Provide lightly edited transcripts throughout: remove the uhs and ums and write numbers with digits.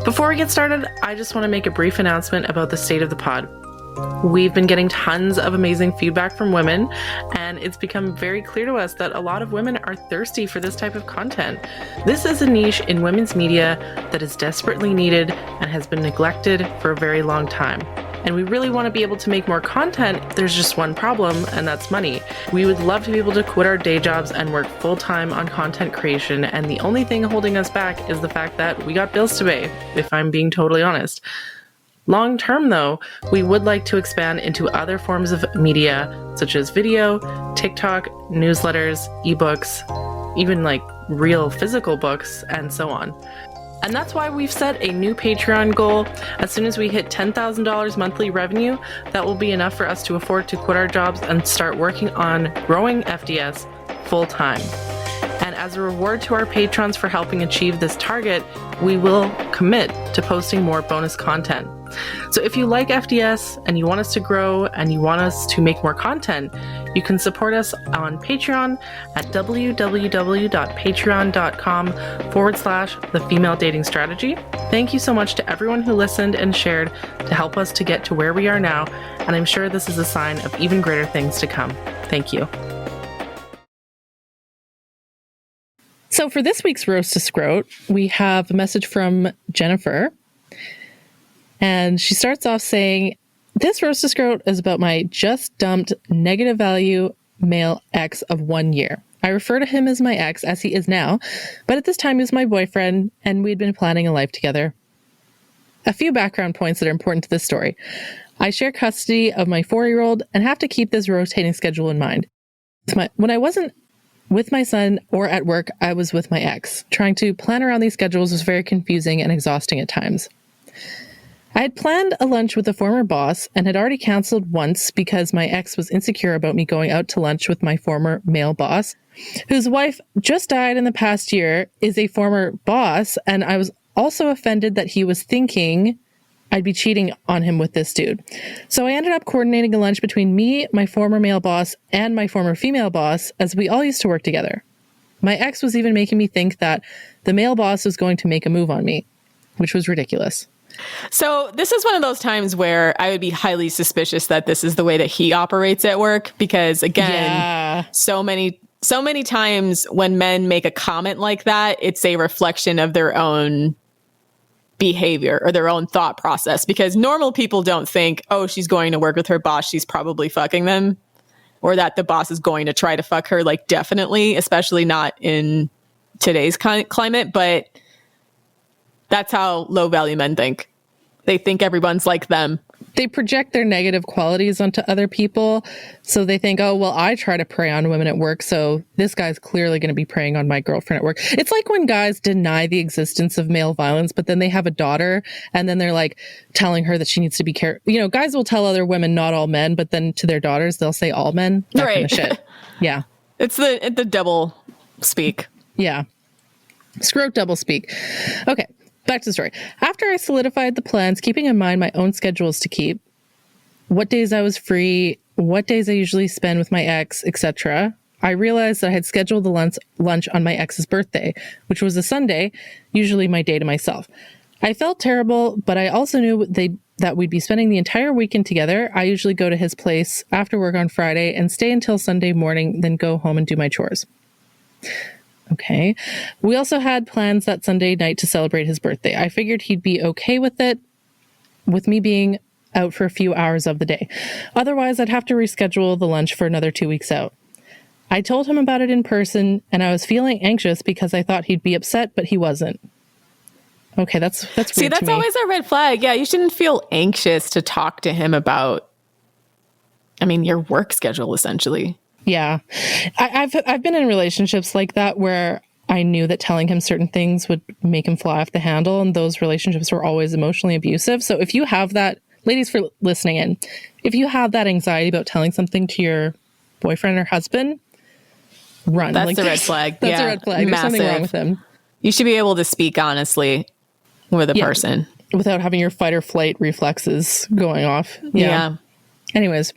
Before we get started, I just want to make a brief announcement about the state of the pod. We've been getting tons of amazing feedback from women, and it's become very clear to us that a lot of women are thirsty for this type of content. This is a niche in women's media that is desperately needed and has been neglected for a very long time. And we really want to be able to make more content. There's just one problem, and that's money. We would love to be able to quit our day jobs and work full-time on content creation, and the only thing holding us back is the fact that we got bills to pay, if I'm being totally honest. Long term, though, we would like to expand into other forms of media, such as video, TikTok, newsletters, ebooks, even like real physical books, and so on. And that's why we've set a new Patreon goal. As soon as we hit $10,000 monthly revenue, that will be enough for us to afford to quit our jobs and start working on growing FDS full time. And as a reward to our patrons for helping achieve this target, we will commit to posting more bonus content. So if you like FDS and you want us to grow and you want us to make more content, you can support us on Patreon at www.patreon.com/The Female Dating Strategy. Thank you so much to everyone who listened and shared to help us to get to where we are now, and I'm sure this is a sign of even greater things to come. Thank you. So for this week's Roast to Scrote, we have a message from Jennifer. And she starts off saying, this Roast to Scrote is about my just dumped negative value male ex of 1 year. I refer to him as my ex, as he is now, but at this time he was my boyfriend, and we'd been planning a life together. A few background points that are important to this story. I share custody of my 4-year-old and have to keep this rotating schedule in mind. When I wasn't with my son or at work, I was with my ex. Trying to plan around these schedules was very confusing and exhausting at times. I had planned a lunch with a former boss and had already canceled once because my ex was insecure about me going out to lunch with my former male boss, whose wife just died in the past year, is a former boss, and I was also offended that he was thinking I'd be cheating on him with this dude. So I ended up coordinating a lunch between me, my former male boss, and my former female boss, as we all used to work together. My ex was even making me think that the male boss was going to make a move on me, which was ridiculous. So this is one of those times where I would be highly suspicious that this is the way that he operates at work, because again, so many times when men make a comment like that, it's a reflection of their own behavior or their own thought process, because normal people don't think, oh, she's going to work with her boss, she's probably fucking them, or that the boss is going to try to fuck her. Like, definitely, especially not in today's climate, but that's how low value men think. They think everyone's like them. They project their negative qualities onto other people. So they think, oh, well, I try to prey on women at work, so this guy's clearly going to be preying on my girlfriend at work. It's like when guys deny the existence of male violence, but then they have a daughter and then they're like telling her that she needs to be careful. You know, guys will tell other women, not all men, but then to their daughters, they'll say all men. That kind of shit. Yeah. It's the double speak. Yeah. Scrote double speak. Okay. Back to the story. After I solidified the plans, keeping in mind my own schedules to keep, what days I was free, what days I usually spend with my ex, etc., I realized that I had scheduled the lunch on my ex's birthday, which was a Sunday, usually my day to myself. I felt terrible, but I also knew that we'd be spending the entire weekend together. I usually go to his place after work on Friday and stay until Sunday morning, then go home and do my chores. Okay. We also had plans that Sunday night to celebrate his birthday. I figured he'd be okay with it, with me being out for a few hours of the day. Otherwise, I'd have to reschedule the lunch for another 2 weeks out. I told him about it in person, and I was feeling anxious because I thought he'd be upset, but he wasn't. Okay, that's weird. See, that's always a red flag. Yeah, you shouldn't feel anxious to talk to him about, your work schedule, essentially. Yeah. I've been in relationships like that where I knew that telling him certain things would make him fly off the handle, and those relationships were always emotionally abusive. So if you have that, ladies for listening in, if you have that anxiety about telling something to your boyfriend or husband, run. That's a red flag. That's a red flag. There's something wrong with him. You should be able to speak honestly with a person without having your fight or flight reflexes going off. Yeah. Anyways,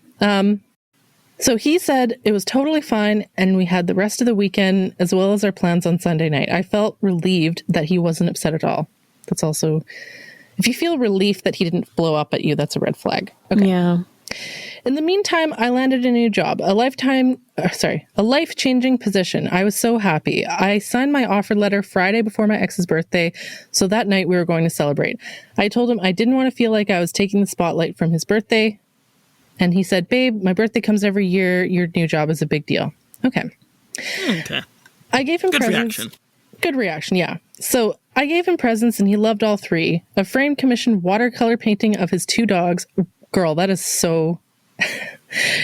so he said it was totally fine, and we had the rest of the weekend as well as our plans on Sunday night. I felt relieved that he wasn't upset at all. That's also, if you feel relief that he didn't blow up at you, that's a red flag. Okay. Yeah. In the meantime, I landed a new job, a life-changing position. I was so happy. I signed my offer letter Friday before my ex's birthday, so that night we were going to celebrate. I told him I didn't want to feel like I was taking the spotlight from his birthday, and he said, "Babe, my birthday comes every year. Your new job is a big deal." Okay. Okay. I gave him Good presents. reaction. Good reaction, yeah. So I gave him presents, and he loved all three. A framed commissioned watercolor painting of his 2 dogs. Girl, that is so...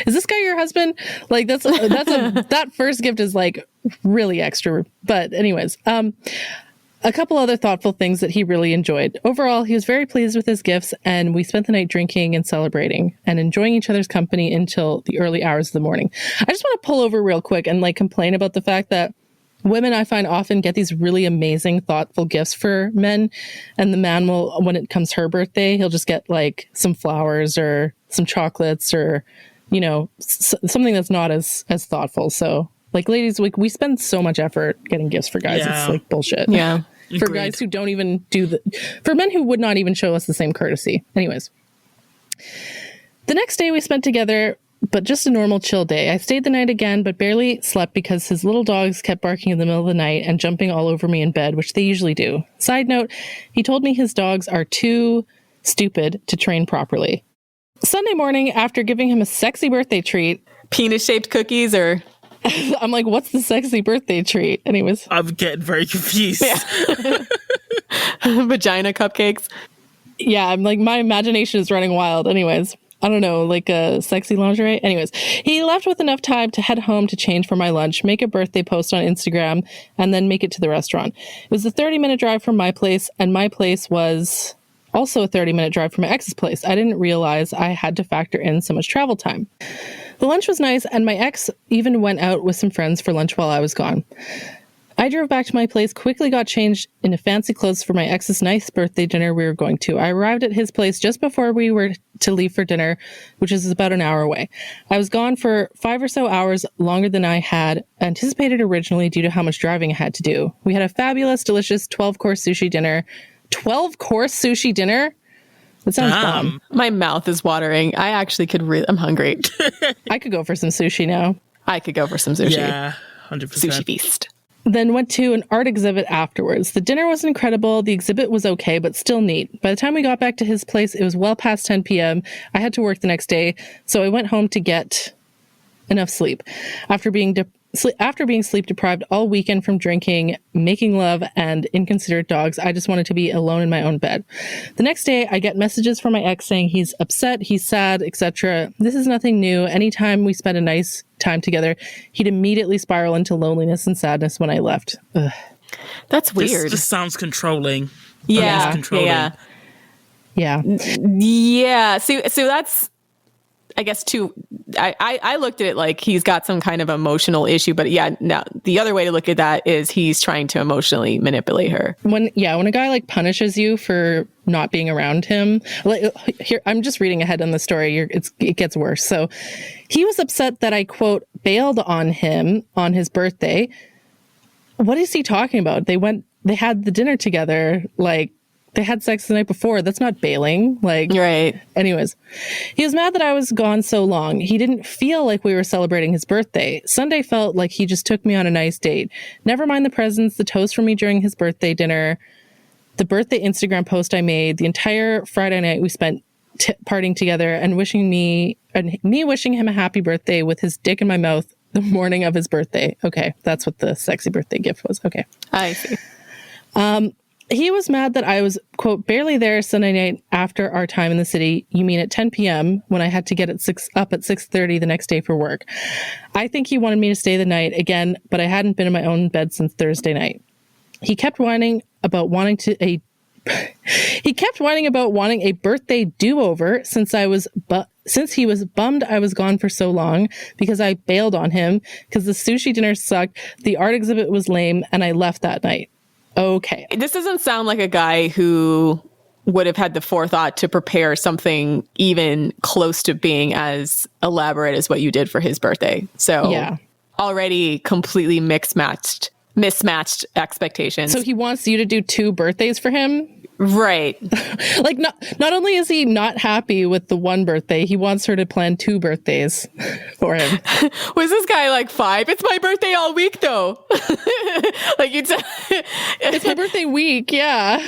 Is this guy your husband? Like, that first gift is like really extra. But anyways, a couple other thoughtful things that he really enjoyed. Overall, he was very pleased with his gifts, and we spent the night drinking and celebrating and enjoying each other's company until the early hours of the morning. I just want to pull over real quick and like complain about the fact that women, I find, often get these really amazing, thoughtful gifts for men. And the man will, when it comes her birthday, he'll just get like some flowers or some chocolates or, you know, something that's not as thoughtful. So like, ladies, we spend so much effort getting gifts for guys. Yeah. It's like bullshit. Yeah. For Agreed. guys who don't even for men who would not even show us the same courtesy. Anyways, the next day we spent together, but just a normal chill day. I stayed the night again, but barely slept because his little dogs kept barking in the middle of the night and jumping all over me in bed, which they usually do. Side note, he told me his dogs are too stupid to train properly. Sunday morning, after giving him a sexy birthday treat, Penis-shaped cookies or... I'm like, what's the sexy birthday treat? Anyways. I'm getting very confused. Yeah. Vagina cupcakes. Yeah, I'm like, my imagination is running wild. Anyways, I don't know, like a sexy lingerie. Anyways, he left with enough time to head home to change for my lunch, make a birthday post on Instagram, and then make it to the restaurant. It was a 30-minute drive from my place, and my place was also a 30-minute drive from my ex's place. I didn't realize I had to factor in so much travel time. The lunch was nice, and my ex even went out with some friends for lunch while I was gone. I drove back to my place, quickly got changed into fancy clothes for my ex's nice birthday dinner we were going to. I arrived at his place just before we were to leave for dinner, which is about an hour away. I was gone for 5 or so hours, longer than I had anticipated originally due to how much driving I had to do. We had a fabulous, delicious 12-course sushi dinner. 12-course sushi dinner? That sounds bomb. My mouth is watering. I actually could I'm hungry. I could go for some sushi now. I could go for some sushi. Yeah, 100%. Sushi feast. Then went to an art exhibit afterwards. The dinner was incredible. The exhibit was okay, but still neat. By the time we got back to his place, it was well past 10 p.m. I had to work the next day, so I went home to get enough sleep. After being sleep deprived all weekend from drinking, making love, and inconsiderate dogs, I just wanted to be alone in my own bed. The next day, I get messages from my ex saying he's upset, he's sad, etc. This is nothing new. Anytime we spent a nice time together, he'd immediately spiral into loneliness and sadness when I left. Ugh. That's weird. This sounds controlling. Yeah. Sounds controlling. Yeah. Yeah. So that's, I guess, too, I looked at it like he's got some kind of emotional issue, but yeah, no, the other way to look at that is he's trying to emotionally manipulate her. When a guy like punishes you for not being around him, like here, I'm just reading ahead on the story. It gets worse. So he was upset that I, quote, bailed on him on his birthday. What is he talking about? They had the dinner together, like, they had sex the night before. That's not bailing. Like, right. Anyways, he was mad that I was gone so long. He didn't feel like we were celebrating his birthday. Sunday felt like he just took me on a nice date. Never mind the presents, the toast for me during his birthday dinner, the birthday Instagram post I made, the entire Friday night we spent partying together and me wishing him a happy birthday with his dick in my mouth the morning of his birthday. Okay, that's what the sexy birthday gift was. Okay. I see. He was mad that I was, quote, barely there Sunday night after our time in the city. You mean at 10 p.m. when I had to get up at 6:30 the next day for work. I think he wanted me to stay the night again, but I hadn't been in my own bed since Thursday night. He kept whining about wanting a birthday do-over since he was bummed I was gone for so long because I bailed on him because the sushi dinner sucked, the art exhibit was lame, and I left that night. Okay. This doesn't sound like a guy who would have had the forethought to prepare something even close to being as elaborate as what you did for his birthday. So yeah, already completely mismatched expectations. So he wants you to do 2 birthdays for him? Right. Like, not only is he not happy with the one birthday, he wants her to plan 2 birthdays for him. Was this guy like 5? It's my birthday all week, though. Like you'd say, It's my birthday week. Yeah.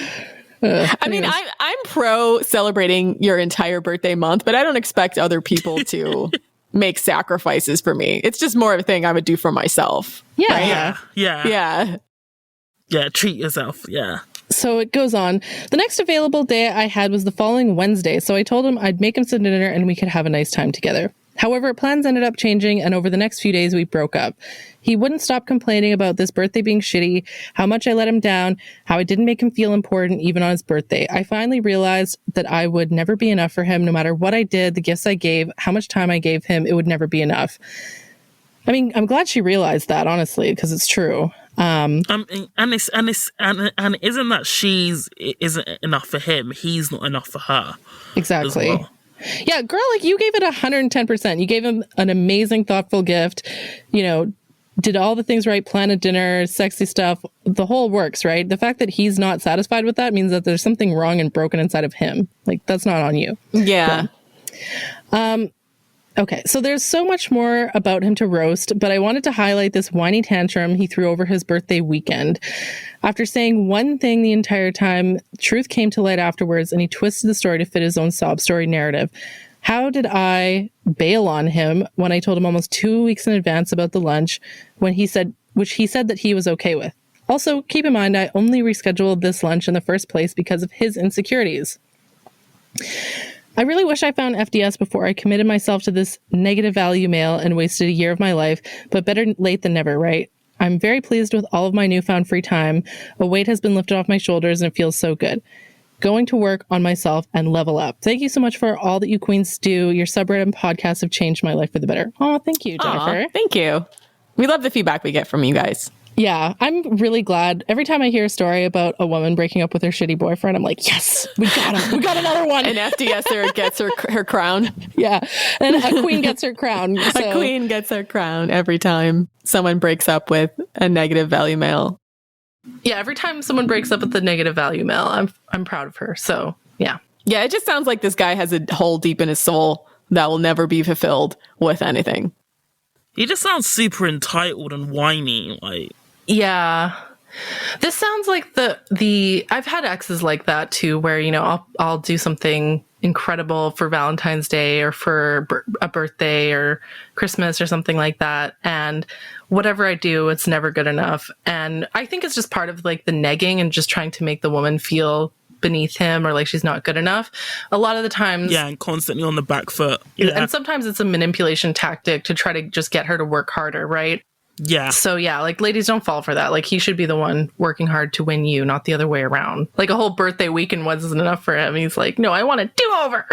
I mean, I'm pro celebrating your entire birthday month, but I don't expect other people to make sacrifices for me. It's just more of a thing I would do for myself. Yeah. Right? Yeah, treat yourself. Yeah. So it goes on. The next available day I had was the following Wednesday, so I told him I'd make him some dinner and we could have a nice time together. However, plans ended up changing, and over the next few days we broke up. He wouldn't stop complaining about this birthday being shitty, how much I let him down, how I didn't make him feel important even on his birthday. I finally realized that I would never be enough for him, no matter what I did, the gifts I gave, how much time I gave him, it would never be enough. I mean, I'm glad she realized that, honestly, because it's true. And isn't that she's isn't enough for him? He's not enough for her. Exactly. As well. Yeah, girl, like you gave it 110%. You gave him an amazing, thoughtful gift. You know, did all the things right, plan a dinner, sexy stuff, the whole works, right? The fact that he's not satisfied with that means that there's something wrong and broken inside of him. Like, that's not on you. Yeah. Okay, so there's so much more about him to roast, but I wanted to highlight this whiny tantrum he threw over his birthday weekend. After saying one thing the entire time, truth came to light afterwards, and he twisted the story to fit his own sob story narrative. How did I bail on him when I told him almost 2 weeks in advance about the lunch, which he said that he was okay with? Also, keep in mind, I only rescheduled this lunch in the first place because of his insecurities. I really wish I found FDS before I committed myself to this negative value male and wasted a year of my life, but better late than never, right? I'm very pleased with all of my newfound free time. A weight has been lifted off my shoulders and it feels so good. Going to work on myself and level up. Thank you so much for all that you queens do. Your subreddit and podcasts have changed my life for the better. Oh, thank you, Jennifer. Thank you. We love the feedback we get from you guys. Yeah, I'm really glad. Every time I hear a story about a woman breaking up with her shitty boyfriend, I'm like, yes, we got him. We got another one. An FDSer gets her crown. Yeah, and a queen gets her crown. So. A queen gets her crown every time someone breaks up with a negative value male. Yeah, every time someone breaks up with the negative value male, I'm proud of her. So, yeah. Yeah, it just sounds like this guy has a hole deep in his soul that will never be fulfilled with anything. He just sounds super entitled and whiny, like. Yeah. This sounds like the I've had exes like that too, where, you know, I'll do something incredible for Valentine's Day or for a birthday or Christmas or something like that. And whatever I do, it's never good enough. And I think it's just part of like the negging and just trying to make the woman feel beneath him or like she's not good enough. A lot of the times. Yeah, and constantly on the back foot. Yeah. And sometimes it's a manipulation tactic to try to just get her to work harder, right? Yeah. So yeah, like ladies, don't fall for that. Like he should be the one working hard to win you, not the other way around. Like a whole birthday weekend wasn't enough for him. He's like, no, I want a do-over.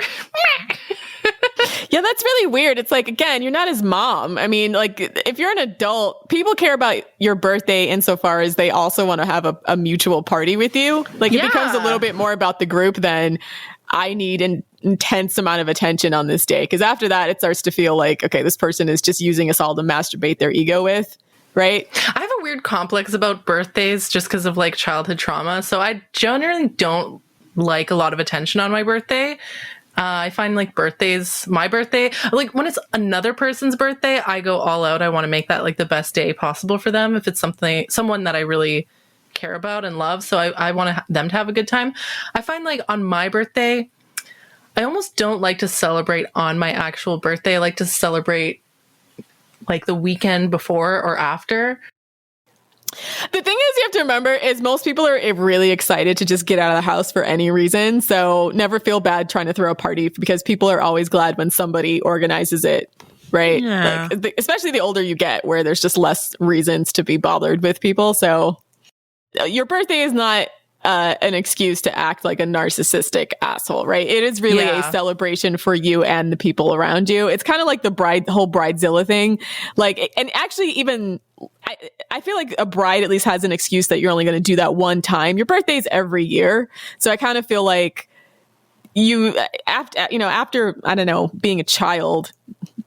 Yeah, that's really weird. It's like, again, you're not his mom. I mean, like if you're an adult, people care about your birthday insofar as they also want to have a mutual party with you. Like it becomes a little bit more about the group than I need an intense amount of attention on this day. Because after that, it starts to feel like, okay, this person is just using us all to masturbate their ego with, right? I have a weird complex about birthdays just because of like childhood trauma. So I generally don't like a lot of attention on my birthday. I find like my birthday, like when it's another person's birthday, I go all out. I want to make that like the best day possible for them. If it's someone that I really care about and love. So I want them to have a good time. I find like on my birthday, I almost don't like to celebrate on my actual birthday. I like to celebrate like the weekend before or after. The thing is, you have to remember is most people are really excited to just get out of the house for any reason. So never feel bad trying to throw a party because people are always glad when somebody organizes it. Right. Yeah. Like, especially the older you get where there's just less reasons to be bothered with people. So your birthday is not an excuse to act like a narcissistic asshole, right? It is really a celebration for you and the people around you. It's kind of like the whole bridezilla thing. Like, and actually even I feel like a bride at least has an excuse that you're only going to do that one time. Your birthday's every year. So I kind of feel like you after, I don't know, being a child,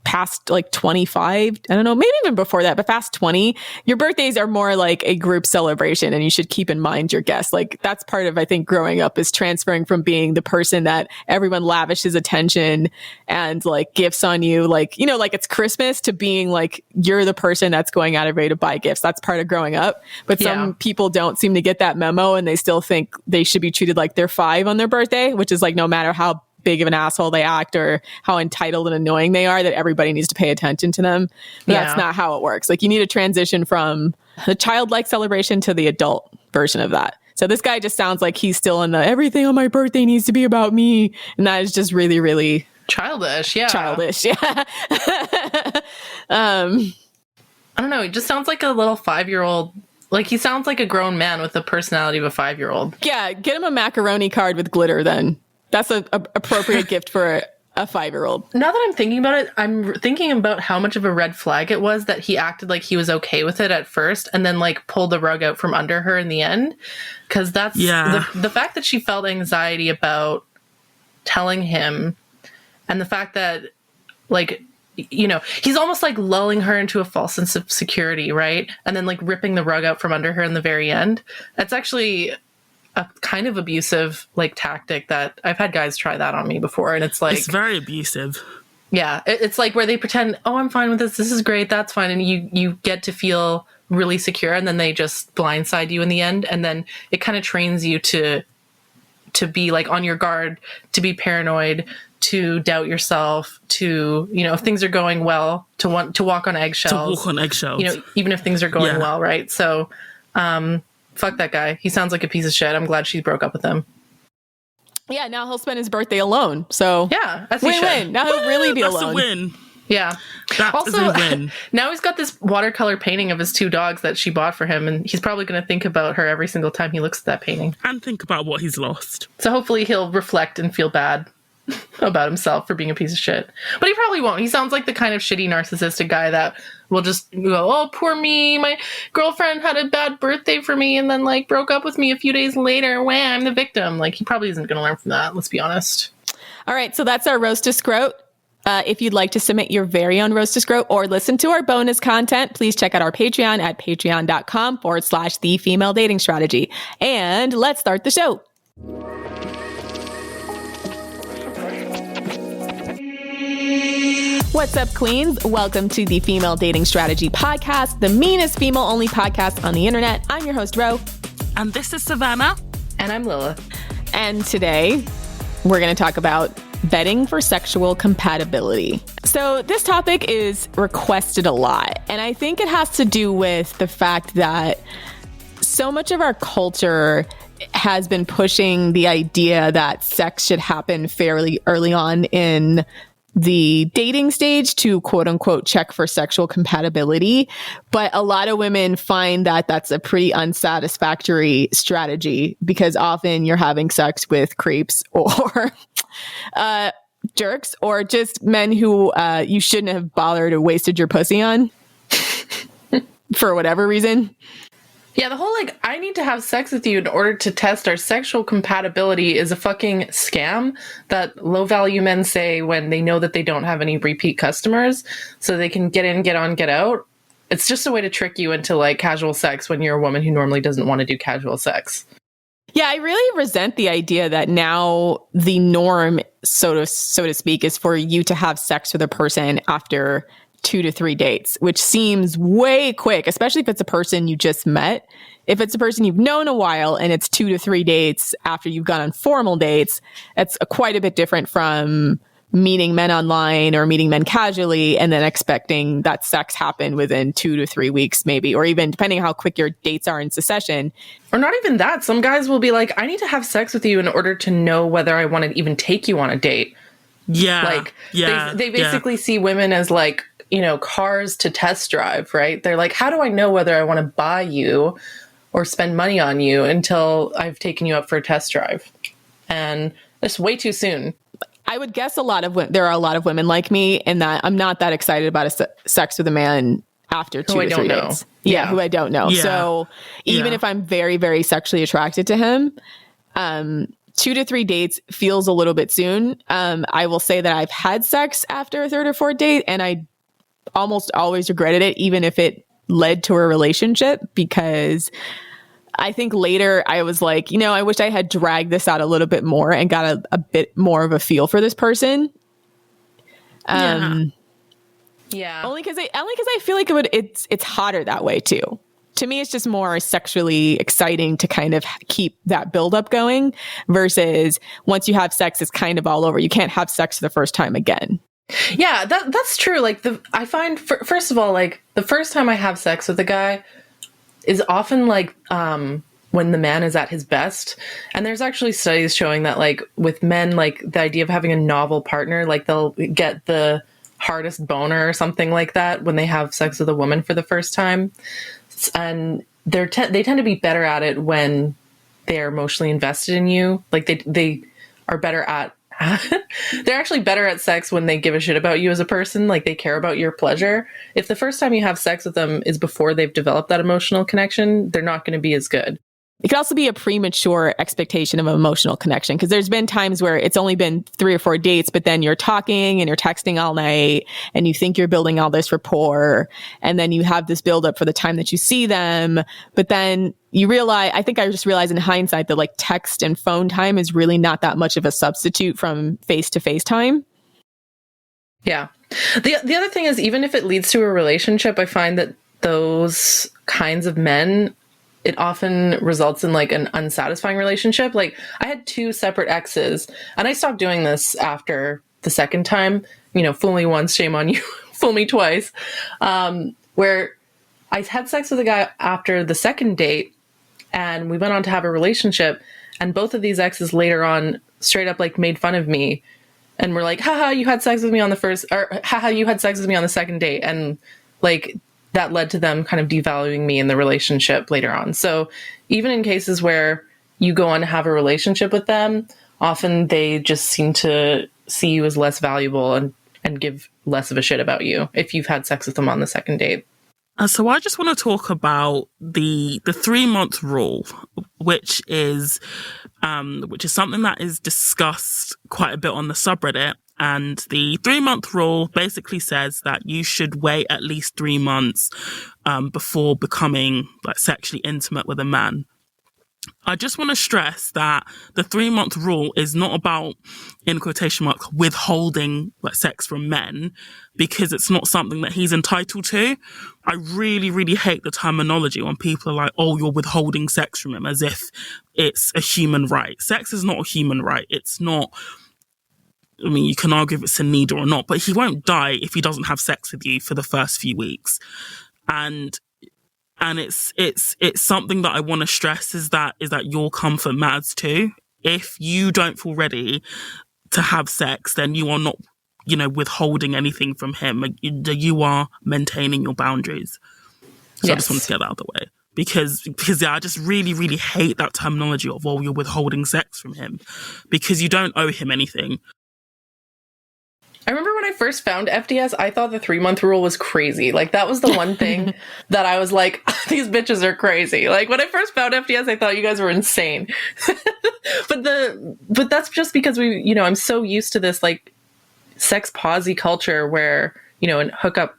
past like 25, I don't know, maybe even before that, but past 20, your birthdays are more like a group celebration, and you should keep in mind your guests. Like, that's part of, I think, growing up, is transferring from being the person that everyone lavishes attention and like gifts on you, like, you know, like it's Christmas, to being like, you're the person that's going out of way to buy gifts. That's part of growing up. But some people don't seem to get that memo, and they still think they should be treated like they're 5 on their birthday, which is like, no matter how big of an asshole they act or how entitled and annoying they are, that everybody needs to pay attention to them. But that's not how it works. Like, you need to transition from the childlike celebration to the adult version of that. So this guy just sounds like he's still in the everything on my birthday needs to be about me. And that is just really, really childish. Yeah. Childish. Yeah. I don't know. He just sounds like a little 5-year-old. Like, he sounds like a grown man with the personality of a 5-year-old. Yeah. Get him a macaroni card with glitter then. That's an appropriate gift for a 5-year-old. Now that I'm thinking about it, I'm thinking about how much of a red flag it was that he acted like he was okay with it at first and then like pulled the rug out from under her in the end. Because that's the fact that she felt anxiety about telling him, and the fact that, like, you know, he's almost like lulling her into a false sense of security, right? And then like ripping the rug out from under her in the very end. That's actually a kind of abusive like tactic that I've had guys try that on me before, and it's like, it's very abusive. Yeah, it's like where they pretend, oh, I'm fine with this is great, that's fine, and you get to feel really secure, and then they just blindside you in the end, and then it kind of trains you to be like on your guard, to be paranoid, to doubt yourself, to, you know, if things are going well, to want to walk on eggshells, you know, even if things are going well, right? So fuck that guy. He sounds like a piece of shit. I'm glad she broke up with him. Yeah, now he'll spend his birthday alone. So yeah, that's win-win. Now he'll really be alone. That's a win. Yeah. That's a win. Now he's got this watercolor painting of his 2 dogs that she bought for him, and he's probably going to think about her every single time he looks at that painting. And think about what he's lost. So hopefully he'll reflect and feel bad about himself for being a piece of shit. But he probably won't. He sounds like the kind of shitty narcissistic guy that will just go, oh, poor me, my girlfriend had a bad birthday for me and then like broke up with me a few days later. Wah, I'm the victim. Like, he probably isn't going to learn from that, let's be honest. All right, so that's our Roast to Scrote. If you'd like to submit your very own Roast to Scrote or listen to our bonus content, please check out our Patreon at patreon.com/The Female Dating Strategy. And let's start the show. What's up, queens? Welcome to the Female Dating Strategy Podcast, the meanest female-only podcast on the internet. I'm your host, Ro. And this is Savannah. And I'm Lilith. And today, we're going to talk about vetting for sexual compatibility. So this topic is requested a lot, and I think it has to do with the fact that so much of our culture has been pushing the idea that sex should happen fairly early on in the dating stage to quote unquote check for sexual compatibility. But a lot of women find that that's a pretty unsatisfactory strategy, because often you're having sex with creeps or jerks, or just men who you shouldn't have bothered or wasted your pussy on for whatever reason. Yeah, the whole like, I need to have sex with you in order to test our sexual compatibility is a fucking scam that low value men say when they know that they don't have any repeat customers, so they can get in, get on, get out. It's just a way to trick you into like casual sex when you're a woman who normally doesn't want to do casual sex. Yeah, I really resent the idea that now the norm, so to speak, is for you to have sex with a person after 2 to 3 dates, which seems way quick, especially if it's a person you just met. If it's a person you've known a while and it's 2 to 3 dates after you've gone on formal dates, it's quite a bit different from meeting men online or meeting men casually and then expecting that sex happen within 2 to 3 weeks, maybe, or even depending on how quick your dates are in succession. Or not even that. Some guys will be like, I need to have sex with you in order to know whether I want to even take you on a date. Yeah. Like, they basically see women as like, you know, cars to test drive, right? They're like, how do I know whether I want to buy you or spend money on you until I've taken you up for a test drive? And it's way too soon. I would guess there are a lot of women like me in that I'm not that excited about sex with a man after 2 to 3 dates. Yeah, who I don't know. Yeah. So even if I'm very, very sexually attracted to him, 2 to 3 dates feels a little bit soon. I will say that I've had sex after a third or fourth date, and I almost always regretted it, even if it led to a relationship, because I think later I was like, I wish I had dragged this out a little bit more and got a bit more of a feel for this person. Yeah. Only because I feel like it's hotter that way too. To me, it's just more sexually exciting to kind of keep that buildup going versus once you have sex, it's kind of all over. You can't have sex the first time again. Yeah, that's true. Like I find, first of all, like the first time I have sex with a guy is often like when the man is at his best. And there's actually studies showing that like with men, like the idea of having a novel partner, like they'll get the hardest boner or something like that when they have sex with a woman for the first time. And they tend to be better at it when they're emotionally invested in you. Like they are better at they're actually better at sex when they give a shit about you as a person. Like they care about your pleasure. If the first time you have sex with them is before they've developed that emotional connection, they're not going to be as good. It could also be a premature expectation of an emotional connection, because there's been times where it's only been 3 or 4 dates, but then you're talking and you're texting all night and you think you're building all this rapport. And then you have this buildup for the time that you see them. But then you realize, I think I just realized in hindsight that like text and phone time is really not that much of a substitute from face-to-face time. Yeah. The other thing is, even if it leads to a relationship, I find that those kinds of men, it often results in like an unsatisfying relationship. Like I had 2 separate exes, and I stopped doing this after the second time. Fool me once, shame on you. Fool me twice. Where I had sex with a guy after the second date, and we went on to have a relationship. And both of these exes later on straight up like made fun of me, and were like, "Haha, you had sex with me on the first," or "Haha, you had sex with me on the second date," and like that led to them kind of devaluing me in the relationship later on. So even in cases where you go on to have a relationship with them, often they just seem to see you as less valuable and give less of a shit about you if you've had sex with them on the second date. So I just want to talk about the 3-month rule, which is something that is discussed quite a bit on the subreddit. And the 3-month rule basically says that you should wait at least 3 months before becoming like sexually intimate with a man. I just want to stress that the 3-month rule is not about, in quotation marks, withholding like sex from men, because it's not something that he's entitled to. I really, really hate the terminology when people are like, "Oh, you're withholding sex from him," as if it's a human right. Sex is not a human right. It's not. I mean, you can argue if it's a need or not, but he won't die if he doesn't have sex with you for the first few weeks. And it's something that I want to stress is that your comfort matters too. If you don't feel ready to have sex, then you are not, withholding anything from him. You are maintaining your boundaries. So yes. I just want to get that out of the way. Because yeah, I just really, really hate that terminology of, "Oh, you're withholding sex from him," because you don't owe him anything. I remember when I first found FDS, I thought the 3-month rule was crazy. Like that was the one thing that I was like, these bitches are crazy. Like when I first found FDS, I thought you guys were insane. but that's just because I'm so used to this like sex posy culture where, and hookup,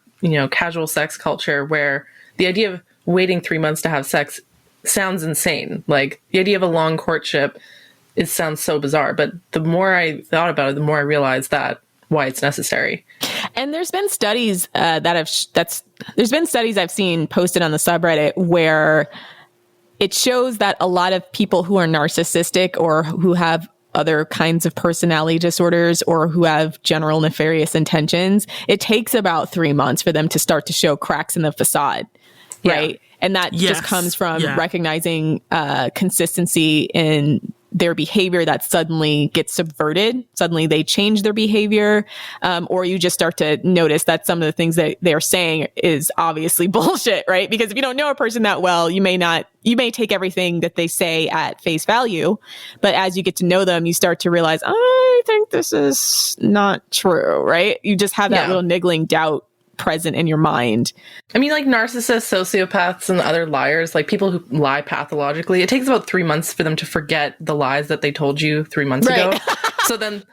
casual sex culture where the idea of waiting 3 months to have sex sounds insane. Like the idea of a long courtship, it sounds so bizarre. But the more I thought about it, the more I realized that why it's necessary. And there's been studies there's been studies I've seen posted on the subreddit where it shows that a lot of people who are narcissistic or who have other kinds of personality disorders or who have general nefarious intentions, it takes about 3 months for them to start to show cracks in the facade, right? Yeah. And that just comes from recognizing consistency in their behavior that suddenly gets subverted. Suddenly they change their behavior. Or you just start to notice that some of the things that they're saying is obviously bullshit, right? Because if you don't know a person that well, you may take everything that they say at face value. But as you get to know them, you start to realize, I think this is not true, right? You just have that little niggling doubt present in your mind. I mean, like narcissists, sociopaths, and other liars, like people who lie pathologically, it takes about 3 months for them to forget the lies that they told you 3 months ago. So then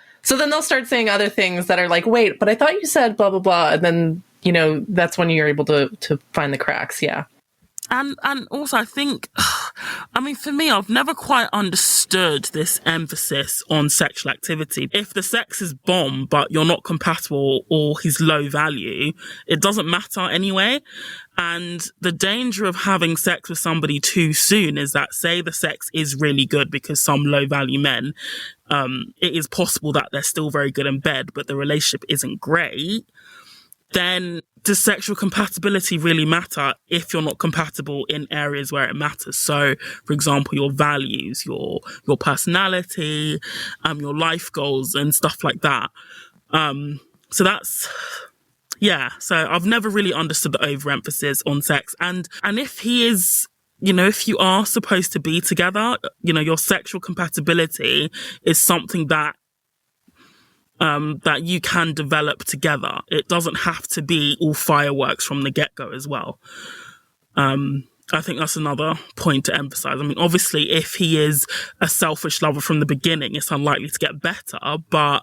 they'll start saying other things that are like, wait, but I thought you said blah, blah, blah. And then, you know, that's when you're able to find the cracks. Yeah. And also, I think, I mean, for me, I've never quite understood this emphasis on sexual activity. If the sex is bomb, but you're not compatible or he's low value, it doesn't matter anyway. And the danger of having sex with somebody too soon is that, say the sex is really good because some low value men, it is possible that they're still very good in bed, but the relationship isn't great. Then does sexual compatibility really matter if you're not compatible in areas where it matters? So, for example, your values, your personality, your life goals and stuff like that. So that's, yeah. So I've never really understood the overemphasis on sex. And if he is, you know, if you are supposed to be together, you know, your sexual compatibility is something that you can develop together. It doesn't have to be all fireworks from the get-go as well. I think that's another point to emphasize. I mean, obviously, if he is a selfish lover from the beginning, it's unlikely to get better. But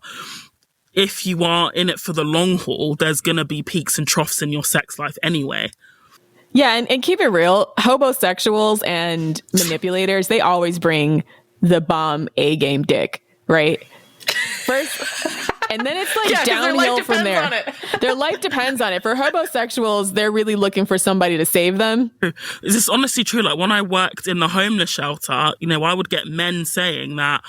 if you are in it for the long haul, there's going to be peaks and troughs in your sex life anyway. Yeah, and keep it real, homosexuals and manipulators, they always bring the bomb A-game dick, right? First, and then it's like downhill from there. Their life depends on it. For homosexuals, they're really looking for somebody to save them. Is this honestly true? Like when I worked in the homeless shelter, you know, I would get men saying that,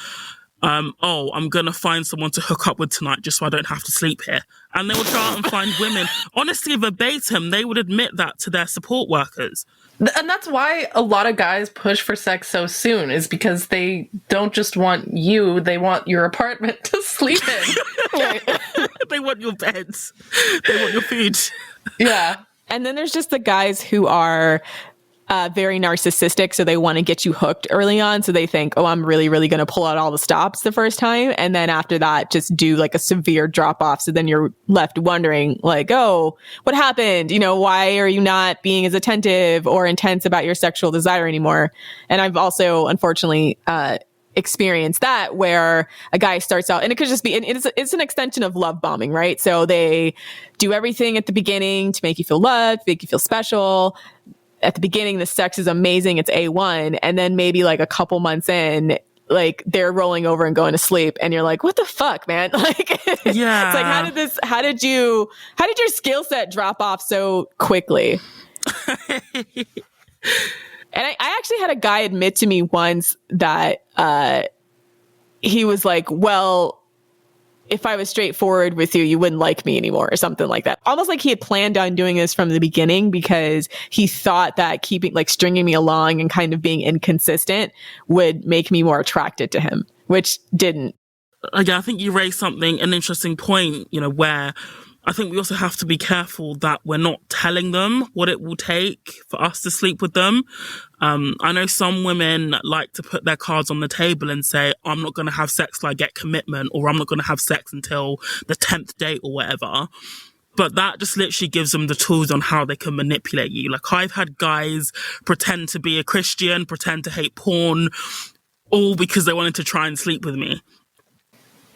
oh, I'm going to find someone to hook up with tonight just so I don't have to sleep here. And they would go out and find women. Honestly, verbatim, they would admit that to their support workers. And that's why a lot of guys push for sex so soon, is because they don't just want you, they want your apartment to sleep in. They want your beds. They want your food. Yeah. And then there's just the guys who are very narcissistic, so they want to get you hooked early on. So they think, oh, I'm really, really going to pull out all the stops the first time. And then after that, just do like a severe drop off. So then you're left wondering like, oh, what happened? You know, why are you not being as attentive or intense about your sexual desire anymore? And I've also, unfortunately, experienced that where a guy starts out, and it could just be, it's an extension of love bombing, right? So they do everything at the beginning to make you feel loved, make you feel special. At the beginning, the sex is amazing. It's A1. And then maybe like a couple months in, like they're rolling over and going to sleep. And you're like, what the fuck, man? Like, yeah. It's like, how did your skill set drop off so quickly? And I actually had a guy admit to me once that, he was like, well, if I was straightforward with you, you wouldn't like me anymore, or something like that. Almost like he had planned on doing this from the beginning because he thought that stringing me along and kind of being inconsistent would make me more attracted to him, which didn't. Yeah, I think you raised an interesting point, you know, where I think we also have to be careful that we're not telling them what it will take for us to sleep with them. I know some women like to put their cards on the table and say, I'm not going to have sex till I get commitment, or I'm not going to have sex until the 10th date or whatever. But that just literally gives them the tools on how they can manipulate you. Like I've had guys pretend to be a Christian, pretend to hate porn, all because they wanted to try and sleep with me.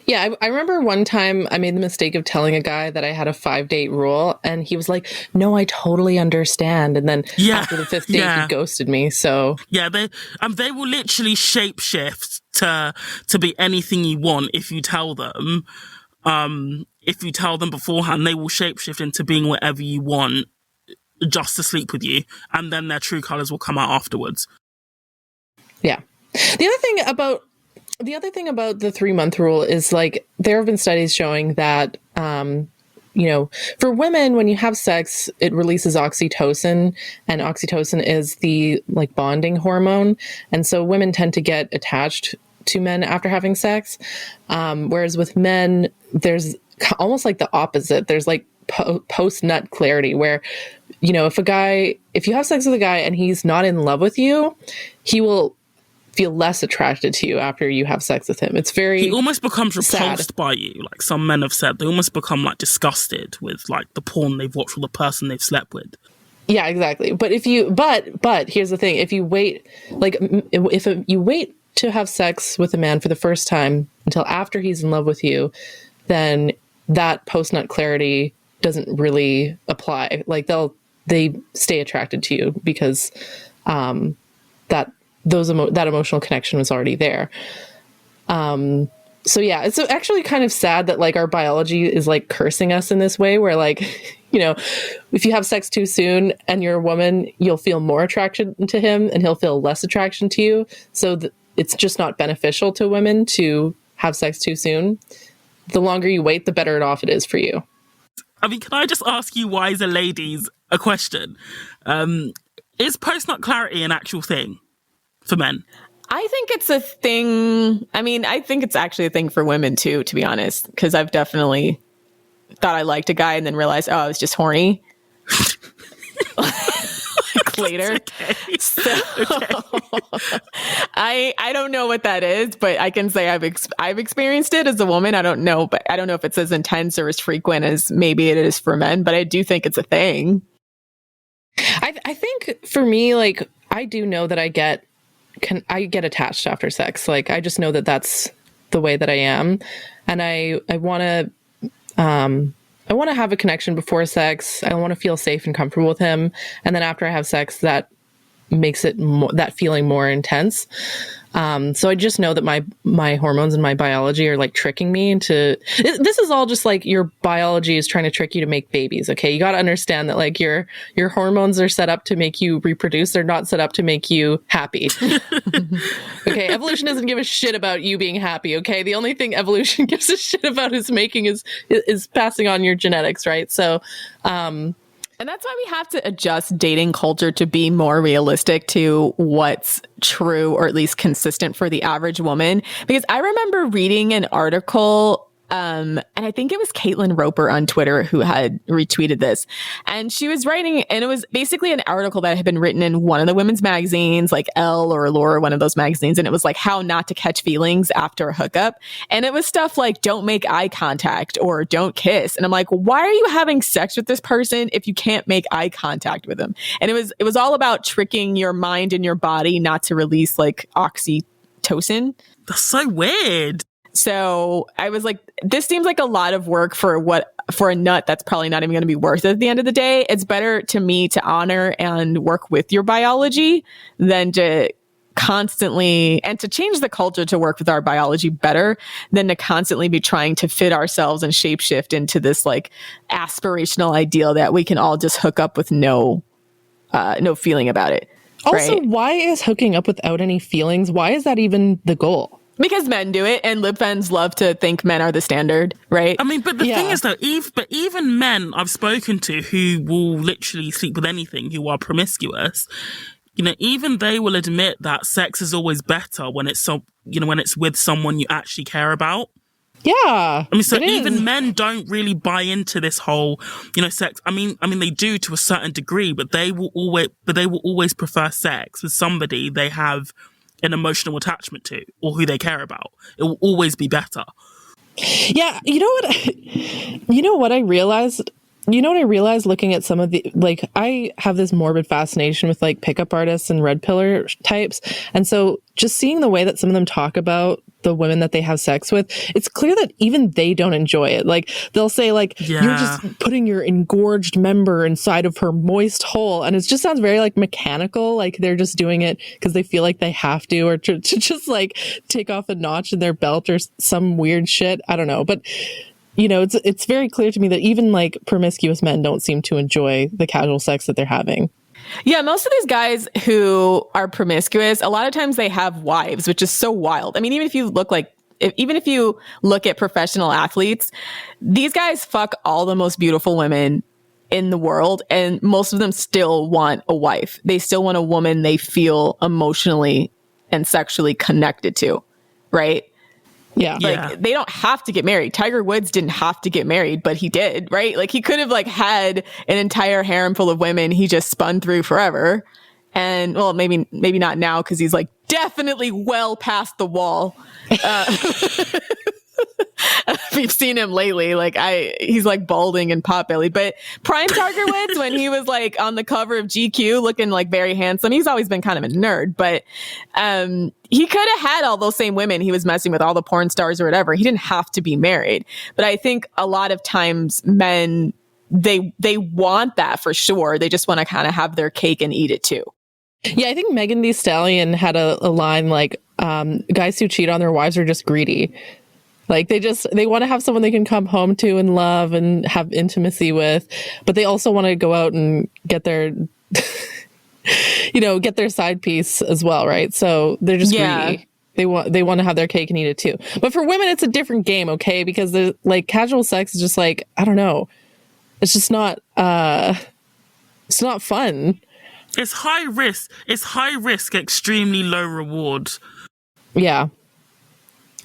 Yeah, I remember one time I made the mistake of telling a guy that I had a 5-date rule, and he was like, no, I totally understand. And then after the 5th date, he ghosted me. So yeah, they will literally shapeshift to be anything you want if you tell them. If you tell them beforehand, they will shapeshift into being whatever you want just to sleep with you. And then their true colors will come out afterwards. Yeah. The other thing about the 3-month rule is, like, there have been studies showing that, you know, for women, when you have sex, it releases oxytocin, and oxytocin is the like bonding hormone. And so women tend to get attached to men after having sex. Whereas with men, there's almost like the opposite. There's like post nut clarity where, you know, if you have sex with a guy and he's not in love with you, he will feel less attracted to you after you have sex with him. It's very He almost becomes repulsed sad. by you. Like some men have said, they almost become like disgusted with like the porn they've watched or the person they've slept with. Yeah, exactly. But if you, but here's the thing: if you wait, like, if you wait to have sex with a man for the first time until after he's in love with you, then that post-nut clarity doesn't really apply. Like they stay attracted to you because that emotional connection was already there. So yeah, it's actually kind of sad that like our biology is like cursing us in this way, where like, you know, if you have sex too soon and you're a woman, you'll feel more attraction to him and he'll feel less attraction to you. So it's just not beneficial to women to have sex too soon. The longer you wait, the better off it is for you. I mean, can I just ask you wiser ladies a question? Is post-nut clarity an actual thing for men? I think it's a thing. I mean, I think it's actually a thing for women too, to be honest, because I've definitely thought I liked a guy and then realized, oh, I was just horny. Like later. Okay. So I don't know what that is, but I can say I've experienced it as a woman. I don't know, but I don't know if it's as intense or as frequent as maybe it is for men, but I do think it's a thing. I think for me, like, I do know that I get attached after sex. Like, I just know that that's the way that I am. And I want to have a connection before sex. I want to feel safe and comfortable with him. And then after I have sex, that makes it that feeling more intense. So I just know that my hormones and my biology are like tricking me into, this is all just like your biology is trying to trick you to make babies. Okay. You got to understand that like your hormones are set up to make you reproduce. They're not set up to make you happy. Okay. Evolution doesn't give a shit about you being happy. Okay. The only thing evolution gives a shit about is passing on your genetics. Right. So, and that's why we have to adjust dating culture to be more realistic to what's true or at least consistent for the average woman. Because I remember reading an article, and I think it was Caitlin Roper on Twitter who had retweeted this. And she was writing, and it was basically an article that had been written in one of the women's magazines, like Elle or Allure, one of those magazines. And it was like how not to catch feelings after a hookup. And it was stuff like don't make eye contact or don't kiss. And I'm like, why are you having sex with this person if you can't make eye contact with them? And it was all about tricking your mind and your body not to release like oxytocin. That's so weird. So I was like, this seems like a lot of work for a nut that's probably not even going to be worth it at the end of the day. It's better to me to honor and work with your biology than to constantly, and to change the culture to work with our biology better than to constantly be trying to fit ourselves and shapeshift into this like aspirational ideal that we can all just hook up with no feeling about it. Also, right? Why is hooking up without any feelings? Why is that even the goal? Because men do it, and libfens love to think men are the standard, right? I mean, but the thing is, though, even men I've spoken to who will literally sleep with anything, who are promiscuous, you know, even they will admit that sex is always better when it's when it's with someone you actually care about. Yeah, I mean, so even men don't really buy into this whole, sex. I mean, they do to a certain degree, but they will always prefer sex with somebody they have an emotional attachment to or who they care about. It will always be better. Yeah, you know what I realized looking at some of the, like, I have this morbid fascination with like pickup artists and red pillar types, and so just seeing the way that some of them talk about the women that they have sex with, it's clear that even they don't enjoy it. Like, they'll say like, you're just putting your engorged member inside of her moist hole, and it just sounds very like mechanical, like they're just doing it because they feel like they have to, or to just like take off a notch in their belt or some weird shit. I don't know, but it's very clear to me that even like promiscuous men don't seem to enjoy the casual sex that they're having. Yeah, most of these guys who are promiscuous, a lot of times they have wives, which is so wild. I mean, even if you look at professional athletes, these guys fuck all the most beautiful women in the world, and most of them still want a wife. They still want a woman they feel emotionally and sexually connected to, right? Yeah. Like, they don't have to get married. Tiger Woods didn't have to get married, but he did, right? Like, he could have like had an entire harem full of women he just spun through forever. And well, maybe not now because he's like definitely well past the wall. We've seen him lately. Like he's like balding and potbelly. But Prime Targerwitz, when he was like on the cover of GQ looking like very handsome, he's always been kind of a nerd, but he could have had all those same women he was messing with, all the porn stars or whatever. He didn't have to be married. But I think a lot of times men, they want that for sure. They just want to kind of have their cake and eat it too. Yeah, I think Megan Thee Stallion had a line like, guys who cheat on their wives are just greedy. Like they want to have someone they can come home to and love and have intimacy with, but they also want to go out and get their, get their side piece as well, right? So they're just greedy. They want to have their cake and eat it too. But for women, it's a different game, okay? Because like casual sex is just like, I don't know, it's just not, it's not fun. It's high risk. It's high risk, extremely low reward. Yeah.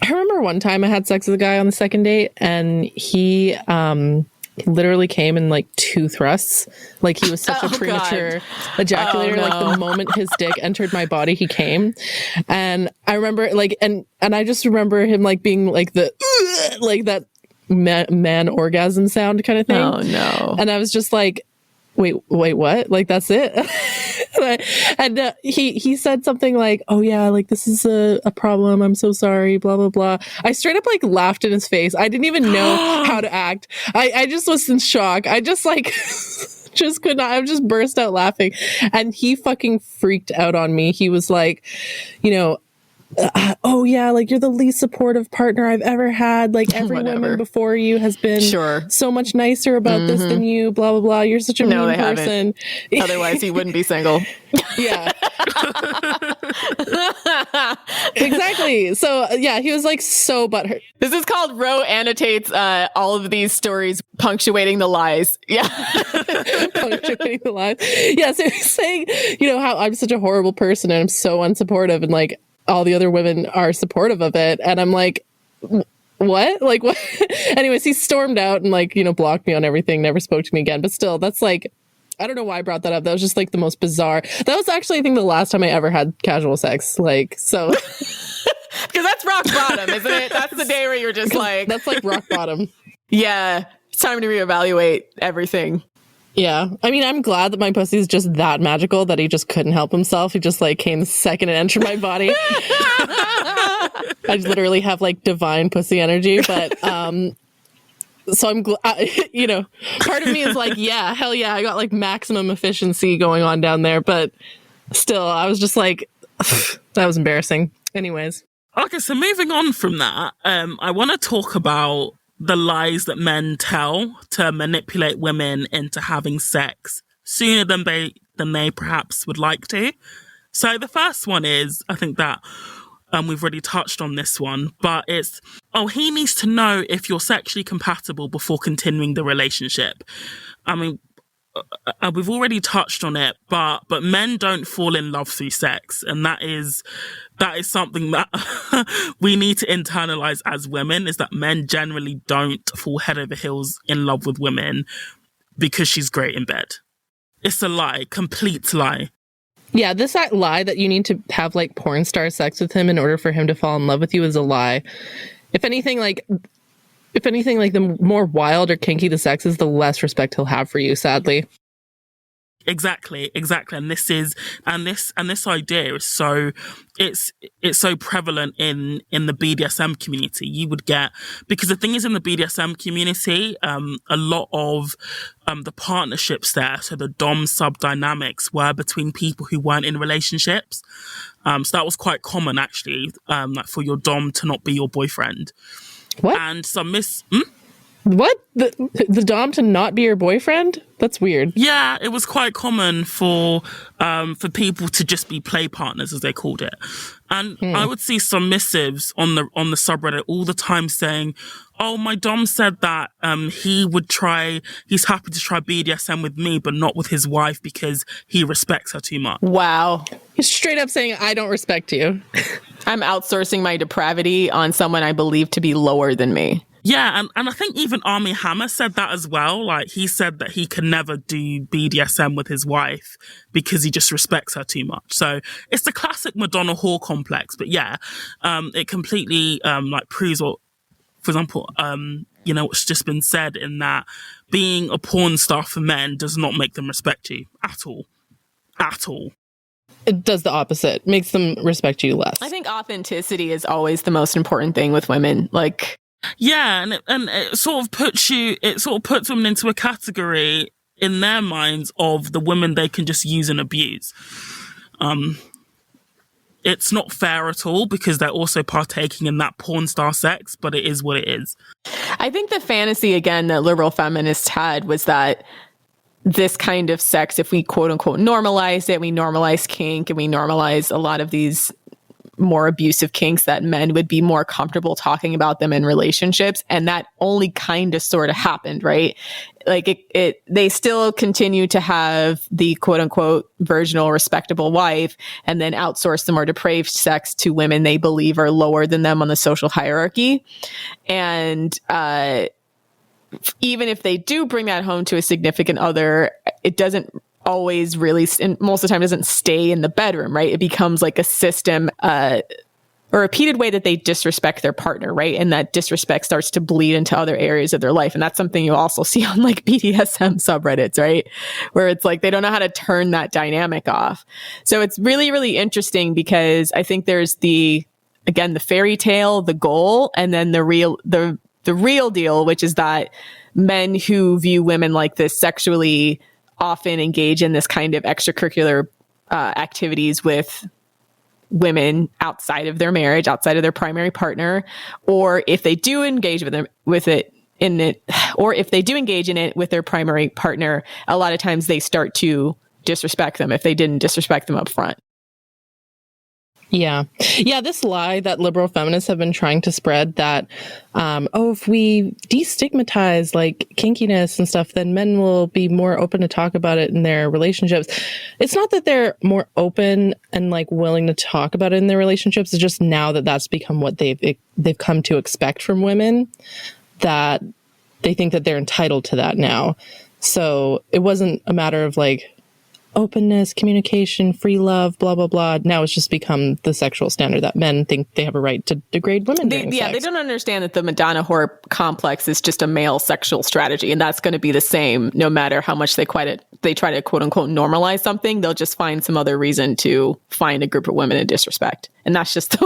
I remember one time I had sex with a guy on the second date, and he literally came in like 2 thrusts. Like he was such a premature ejaculator. Like the moment his dick entered my body, he came. And I remember like, and I just remember him like being like the, like that man orgasm sound kind of thing. Oh no. And I was just like, wait, what? Like, that's it? and he said something like, oh yeah, like this is a problem. I'm so sorry, blah, blah, blah. I straight up like laughed in his face. I didn't even know how to act. I just was in shock. I just like, just could not, I just burst out laughing. And he fucking freaked out on me. He was like, oh yeah, like you're the least supportive partner I've ever had. Like every woman before you has been so much nicer about this than you, blah, blah, blah. You're such a mean person. Otherwise he wouldn't be single. Yeah. Exactly. So yeah, he was like so butthurt. This is called Roe annotates all of these stories, punctuating the lies. Yeah. Punctuating the lies. Yeah, so he's saying, how I'm such a horrible person and I'm so unsupportive, and like all the other women are supportive of it. And I'm like, what? Like, what? Anyways, he stormed out and like, blocked me on everything, never spoke to me again. But still, that's like, I don't know why I brought that up. That was just like the most bizarre. That was actually, I think, the last time I ever had casual sex. Like, so. Because that's rock bottom, isn't it? That's the day where you're just like. That's like rock bottom. Yeah. It's time to reevaluate everything. Yeah. I mean, I'm glad that my pussy is just that magical that he just couldn't help himself. He just like came the second it entered my body. I literally have like divine pussy energy, but so I'm glad, part of me is like, yeah, hell yeah, I got like maximum efficiency going on down there, but still, I was just like, that was embarrassing. Anyways. Okay, so moving on from that, I want to talk about the lies that men tell to manipulate women into having sex sooner than they perhaps would like to. So the first one is, I think that we've already touched on this one, but it's, he needs to know if you're sexually compatible before continuing the relationship. I mean, we've already touched on it, but men don't fall in love through sex, and that is something that we need to internalize as women, is that men generally don't fall head over heels in love with women because she's great in bed. It's a lie, complete lie. Yeah, this lie that you need to have like porn star sex with him in order for him to fall in love with you is a lie. If anything, like the more wild or kinky the sex is, the less respect he'll have for you, sadly. Exactly. And this idea is so, it's so prevalent in the BDSM community. You would get, because the thing is, in the BDSM community, a lot of the partnerships there, so the dom sub dynamics, were between people who weren't in relationships. So that was quite common actually, like for your dom to not be your boyfriend. What? And some What? The dom to not be your boyfriend? That's weird. Yeah, it was quite common for people to just be play partners, as they called it. And I would see submissives on the subreddit all the time saying, "Oh, my dom said that he's happy to try BDSM with me, but not with his wife because he respects her too much." Wow. He's straight up saying, "I don't respect you." I'm outsourcing my depravity on someone I believe to be lower than me. Yeah, and I think even Armie Hammer said that as well. Like, he said that he can never do BDSM with his wife because he just respects her too much. So it's the classic Madonna whore complex. But yeah, it completely like proves what, for example, what's just been said, in that being a porn star for men does not make them respect you at all. At all. It does the opposite, makes them respect you less. I think authenticity is always the most important thing with women. Like, yeah, and it sort of puts women into a category in their minds of the women they can just use and abuse. It's not fair at all, because they're also partaking in that porn star sex, but it is what it is. I think the fantasy, again, that liberal feminists had was that this kind of sex, if we quote unquote normalize it, we normalize kink and we normalize a lot of these more abusive kinks, that men would be more comfortable talking about them in relationships. And that only kind of sort of happened, right? Like they still continue to have the quote unquote virginal respectable wife, and then outsource the more depraved sex to women they believe are lower than them on the social hierarchy. And, even if they do bring that home to a significant other, it doesn't always really, and most of the time doesn't stay in the bedroom, right? It becomes like a system, or a repeated way that they disrespect their partner, right? And that disrespect starts to bleed into other areas of their life. And that's something you also see on like BDSM subreddits, right? Where it's like, they don't know how to turn that dynamic off. So it's really, really interesting, because I think there's the fairy tale, the goal, and then the real deal, which is that men who view women like this sexually often engage in this kind of extracurricular activities with women outside of their marriage, outside of their primary partner, or if they do engage with it, or if they do engage in it with their primary partner, a lot of times they start to disrespect them if they didn't disrespect them up front. Yeah. This lie that liberal feminists have been trying to spread, that, if we destigmatize like kinkiness and stuff, then men will be more open to talk about it in their relationships. It's not that they're more open and like willing to talk about it in their relationships. It's just now that that's become what they've come to expect from women, that they think that they're entitled to that now. So it wasn't a matter of like openness, communication, free love, blah, blah, blah. Now it's just become the sexual standard that men think they have a right to degrade women during sex. They don't understand that the Madonna whore complex is just a male sexual strategy, and that's going to be the same no matter how much they try to quote unquote normalize something. They'll just find some other reason to find a group of women to disrespect. And that's just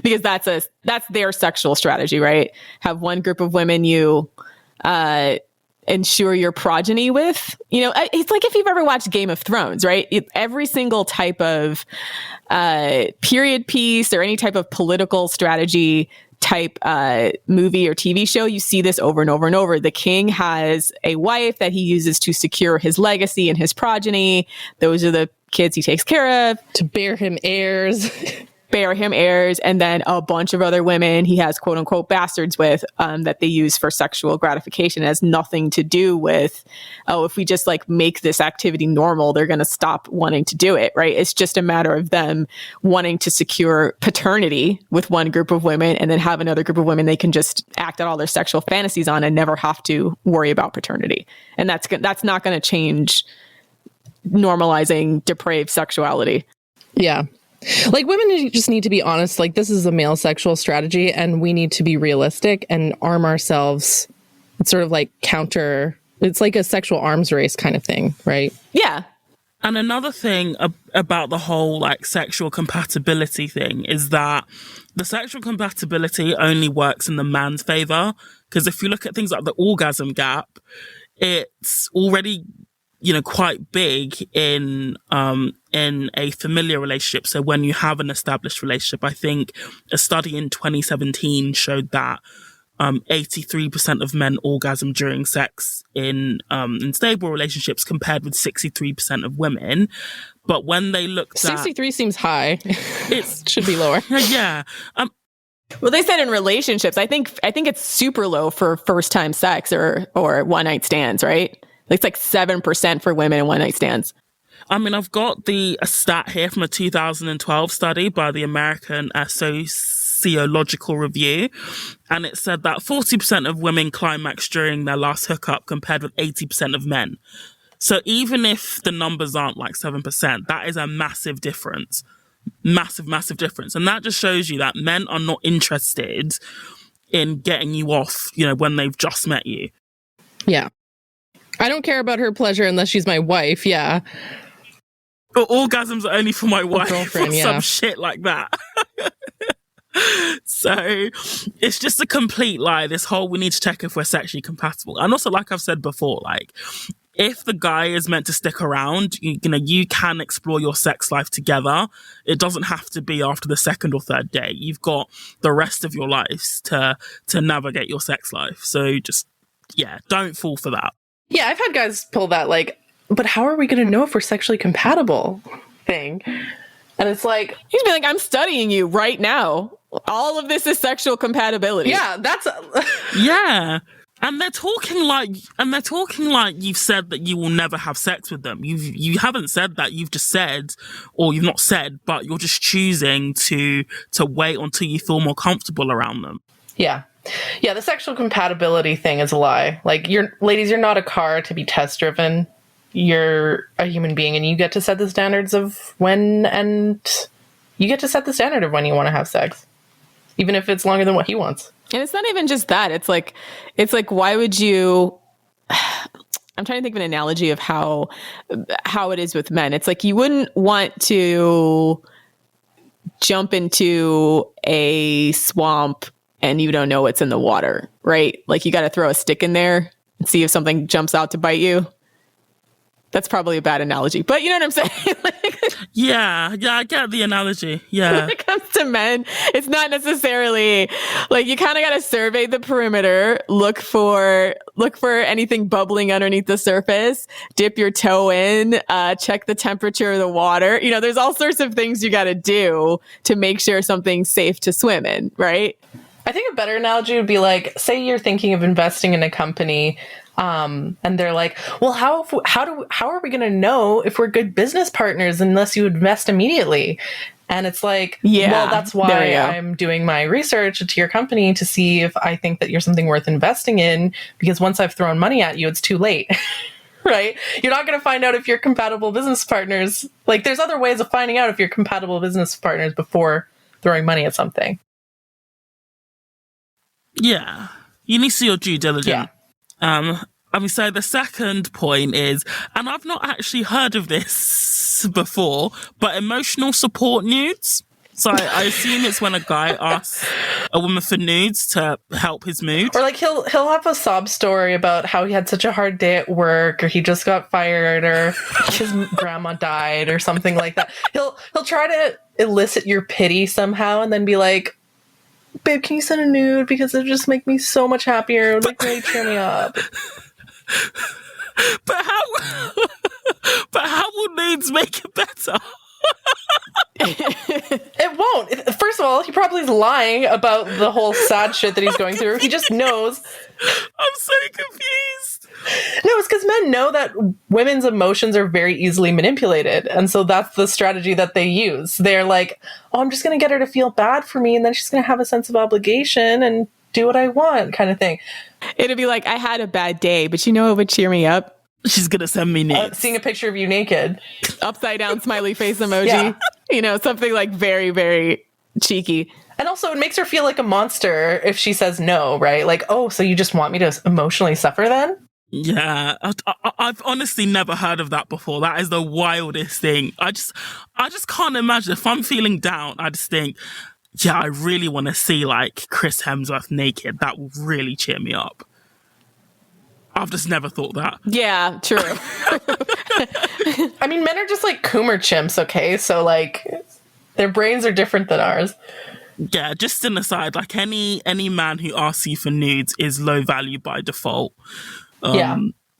because that's their sexual strategy, right? Have one group of women you ensure your progeny with. It's like if you've ever watched Game of Thrones, right? Every single type of period piece or any type of political strategy type movie or TV show, you see this over and over and over. The king has a wife that he uses to secure his legacy and his progeny. Those are the kids he takes care of. To bear him heirs. And then a bunch of other women he has quote unquote bastards with, that they use for sexual gratification. It has nothing to do with, if we just like make this activity normal, they're going to stop wanting to do it, right? It's just a matter of them wanting to secure paternity with one group of women and then have another group of women they can just act out all their sexual fantasies on and never have to worry about paternity. And that's not going to change normalizing depraved sexuality. Yeah. Like, women just need to be honest. Like, this is a male sexual strategy, and we need to be realistic and arm ourselves. It's sort of like it's like a sexual arms race kind of thing, right? Yeah. And another thing about the whole like sexual compatibility thing is that the sexual compatibility only works in the man's favor. Because if you look at things like the orgasm gap, it's already quite big in a familiar relationship. So when you have an established relationship, I think a study in 2017 showed that 83% of men orgasm during sex in stable relationships, compared with 63% of women. But when they looked 63 seems high. It should be lower. Yeah. Well, they said in relationships, I think it's super low for first time sex or one night stands, right? It's like 7% for women in one night stands. I mean, I've got a stat here from a 2012 study by the American sociological review, and it said that 40% of women climax during their last hookup compared with 80% of men. So even if the numbers aren't like 7%, that is a massive difference. Massive difference. And that just shows you that men are not interested in getting you off, when they've just met you. Yeah. I don't care about her pleasure unless she's my wife. Yeah. But orgasms are only for my wife, girlfriend, or yeah. some shit like that. So it's just a complete lie. This whole, we need to check if we're sexually compatible. And also, like I've said before, like, if the guy is meant to stick around, you can explore your sex life together. It doesn't have to be after the second or third day. You've got the rest of your lives to navigate your sex life. So just, don't fall for that. Yeah, I've had guys pull that, like, but how are we going to know if we're sexually compatible thing? And it's like, he'd be like, I'm studying you right now. All of this is sexual compatibility. Yeah, that's yeah. And they're talking like you've said that you will never have sex with them. You haven't said that. You've just said, or you've not said, but you're just choosing to wait until you feel more comfortable around them. Yeah. Yeah, the sexual compatibility thing is a lie. Like, ladies, you're not a car to be test driven. You're a human being, and you get to set the standards of when, and you get to set the standard of when you want to have sex, even if it's longer than what he wants. And it's not even just that. It's like, why would you? I'm trying to think of an analogy of how it is with men. It's like, you wouldn't want to jump into a swamp and you don't know what's in the water, right? Like, you got to throw a stick in there and see if something jumps out to bite you. That's probably a bad analogy, but you know what I'm saying? Yeah, I get the analogy. Yeah. When it comes to men, it's not necessarily like, you kind of got to survey the perimeter, look for anything bubbling underneath the surface, dip your toe in, check the temperature of the water. There's all sorts of things you got to do to make sure something's safe to swim in, right? I think a better analogy would be like, say you're thinking of investing in a company, and they're like, well, how are we going to know if we're good business partners unless you invest immediately? And it's like, well, that's why I'm doing my research into your company to see if I think that you're something worth investing in, because once I've thrown money at you, it's too late. Right? You're not going to find out if you're compatible business partners. Like, there's other ways of finding out if you're compatible business partners before throwing money at something. Yeah. You need to see your due diligence. Yeah. So the second point is, and I've not actually heard of this before, but emotional support nudes. So I assume it's when a guy asks a woman for nudes to help his mood. Or like he'll have a sob story about how he had such a hard day at work, or he just got fired, or his grandma died, or something like that. He'll try to elicit your pity somehow, and then be like, babe, can you send a nude? Because it would just make me so much happier. It would like really cheer me up. But how will nudes make it better? It won't. First of all, he probably is lying about the whole sad shit that he's going through. He just knows. I'm so confused. No, it's because men know that women's emotions are very easily manipulated. And so that's the strategy that they use. They're like, oh, I'm just going to get her to feel bad for me, and then she's going to have a sense of obligation and do what I want, kind of thing. It'd be like, I had a bad day, but it would cheer me up. She's going to send me nudes. Seeing a picture of you naked. Upside down smiley face emoji. Yeah. Something like very, very cheeky. And also, it makes her feel like a monster if she says no, right? Like, oh, so you just want me to emotionally suffer then? Yeah, I've honestly never heard of that before. That is the wildest thing. I just can't imagine. If I'm feeling down, I just think, yeah, I really want to see like Chris Hemsworth naked. That will really cheer me up. I've just never thought that. Yeah, true. I mean, men are just like Coomer chimps, okay? So like, their brains are different than ours. Yeah, just an aside, like any man who asks you for nudes is low value by default.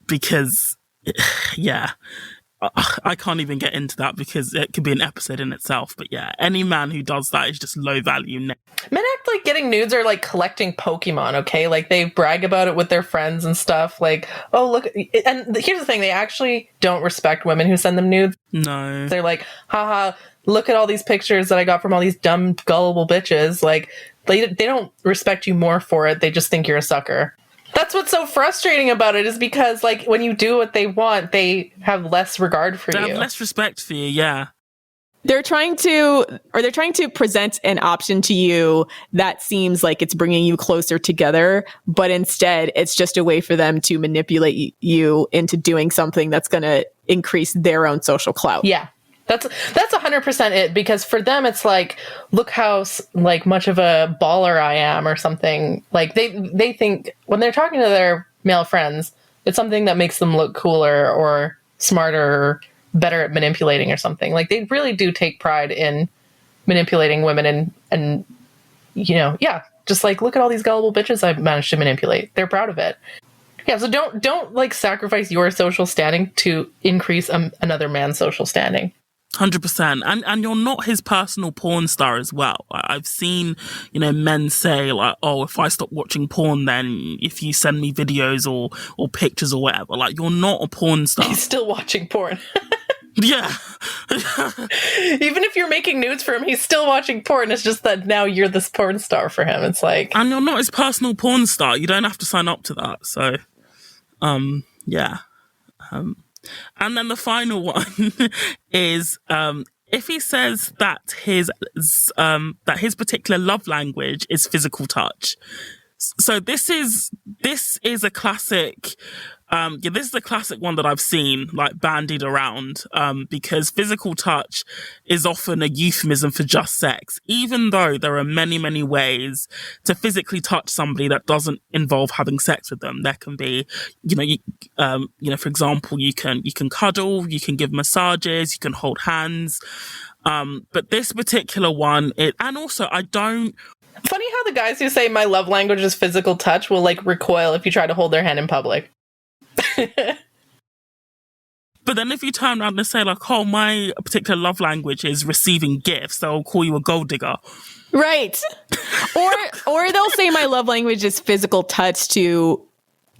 Because, yeah, I can't even get into that because it could be an episode in itself. But yeah, any man who does that is just low value. Men act like getting nudes are like collecting Pokemon, okay? Like, they brag about it with their friends and stuff. Like, oh, look. And here's the thing. They actually don't respect women who send them nudes. No. They're like, haha, look at all these pictures that I got from all these dumb, gullible bitches. Like, They don't respect you more for it. They just think you're a sucker. That's what's so frustrating about it, is because like when you do what they want, they have less regard for you. They have less respect for you, yeah. They're trying to present an option to you that seems like it's bringing you closer together, but instead it's just a way for them to manipulate you into doing something that's going to increase their own social clout. Yeah. That's 100% it, because for them it's like, look how like much of a baller I am or something. Like they think when they're talking to their male friends, it's something that makes them look cooler or smarter or better at manipulating or something. Like they really do take pride in manipulating women and you know, yeah, just like, look at all these gullible bitches I've managed to manipulate. They're proud of it. Yeah, so don't like sacrifice your social standing to increase another man's social standing. 100%. And you're not his personal porn star as well. I've seen, men say like, oh, if I stop watching porn, then if you send me videos or pictures or whatever, like, you're not a porn star. He's still watching porn. Yeah. Even if you're making nudes for him, he's still watching porn. It's just that now you're this porn star for him. It's like... And you're not his personal porn star. You don't have to sign up to that. So, yeah. And then the final one is if he says that his particular love language is physical touch. So this is a classic. This is a classic one that I've seen like bandied around because physical touch is often a euphemism for just sex, even though there are many, many ways to physically touch somebody that doesn't involve having sex with them. There can be, for example, you can cuddle, you can give massages, you can hold hands. But this particular one, and also I don't. Funny how the guys who say my love language is physical touch will like recoil if you try to hold their hand in public. But then if you turn around and say like, oh, my particular love language is receiving gifts, they'll call you a gold digger. Right. Or they'll say my love language is physical touch to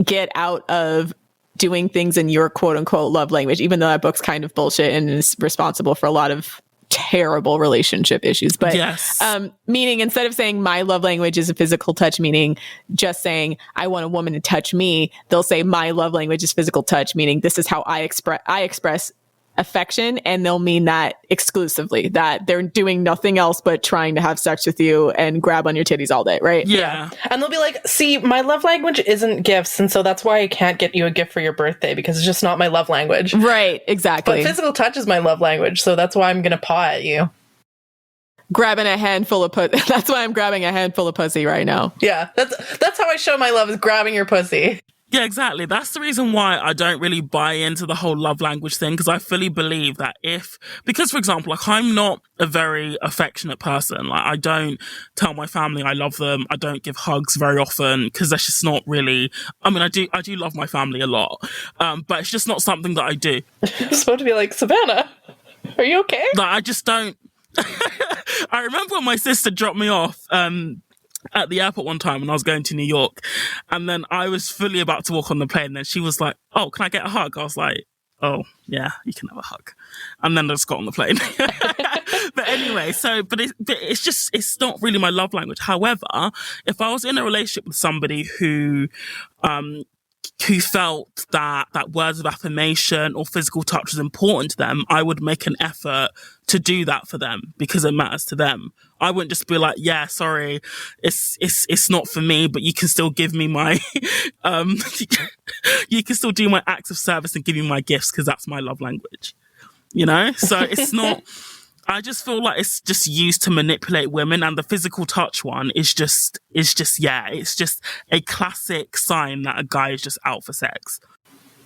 get out of doing things in your quote unquote love language, even though that book's kind of bullshit and is responsible for a lot of terrible relationship issues. But yes. Meaning instead of saying my love language is a physical touch, meaning just saying I want a woman to touch me, they'll say my love language is physical touch, meaning this is how I express affection, and they'll mean that exclusively, that they're doing nothing else but trying to have sex with you and grab on your titties all day, right? Yeah. And they'll be like, see, my love language isn't gifts, and so that's why I can't get you a gift for your birthday, because it's just not my love language. Right, exactly. But physical touch is my love language, so that's why I'm gonna paw at you. Grabbing a handful of pussy. That's why I'm grabbing a handful of pussy right now. Yeah, that's how I show my love, is grabbing your pussy. Yeah, exactly. That's the reason why I don't really buy into the whole love language thing, because I fully believe that because for example, like, I'm not a very affectionate person. Like, I don't tell my family I love them. I don't give hugs very often, because that's just not really, I mean, I do love my family a lot. But it's just not something that I do. You're supposed to be like, Savannah, are you okay? Like, I just don't. I remember when my sister dropped me off, at the airport one time when I was going to New York, and then I was fully about to walk on the plane, and then she was like, oh, can I get a hug? I was like, oh yeah, you can have a hug. And then I just got on the plane. But anyway, it's not really my love language. However, if I was in a relationship with somebody who felt that words of affirmation or physical touch was important to them, I would make an effort to do that for them because it matters to them. I wouldn't just be like, yeah, sorry, it's not for me, but you can still give me my, you can still do my acts of service and give me my gifts because that's my love language, So it's not, I just feel like it's just used to manipulate women, and the physical touch one is just it's just a classic sign that a guy is just out for sex.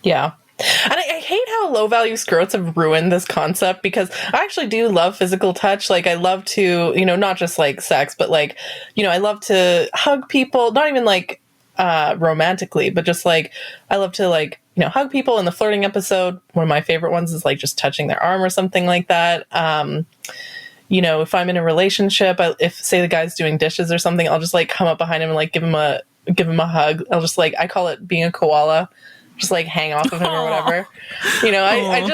Yeah. And I hate how low-value scrotes have ruined this concept, because I actually do love physical touch. Like, I love to, not just like sex, but like, I love to hug people, not even like romantically, but just like, I love to like, hug people in the flirting episode. One of my favorite ones is like just touching their arm or something like that. If I'm in a relationship, if say the guy's doing dishes or something, I'll just like come up behind him and like give him a hug. I'll just like, I call it being a koala. just like hang off of him or whatever. You know, I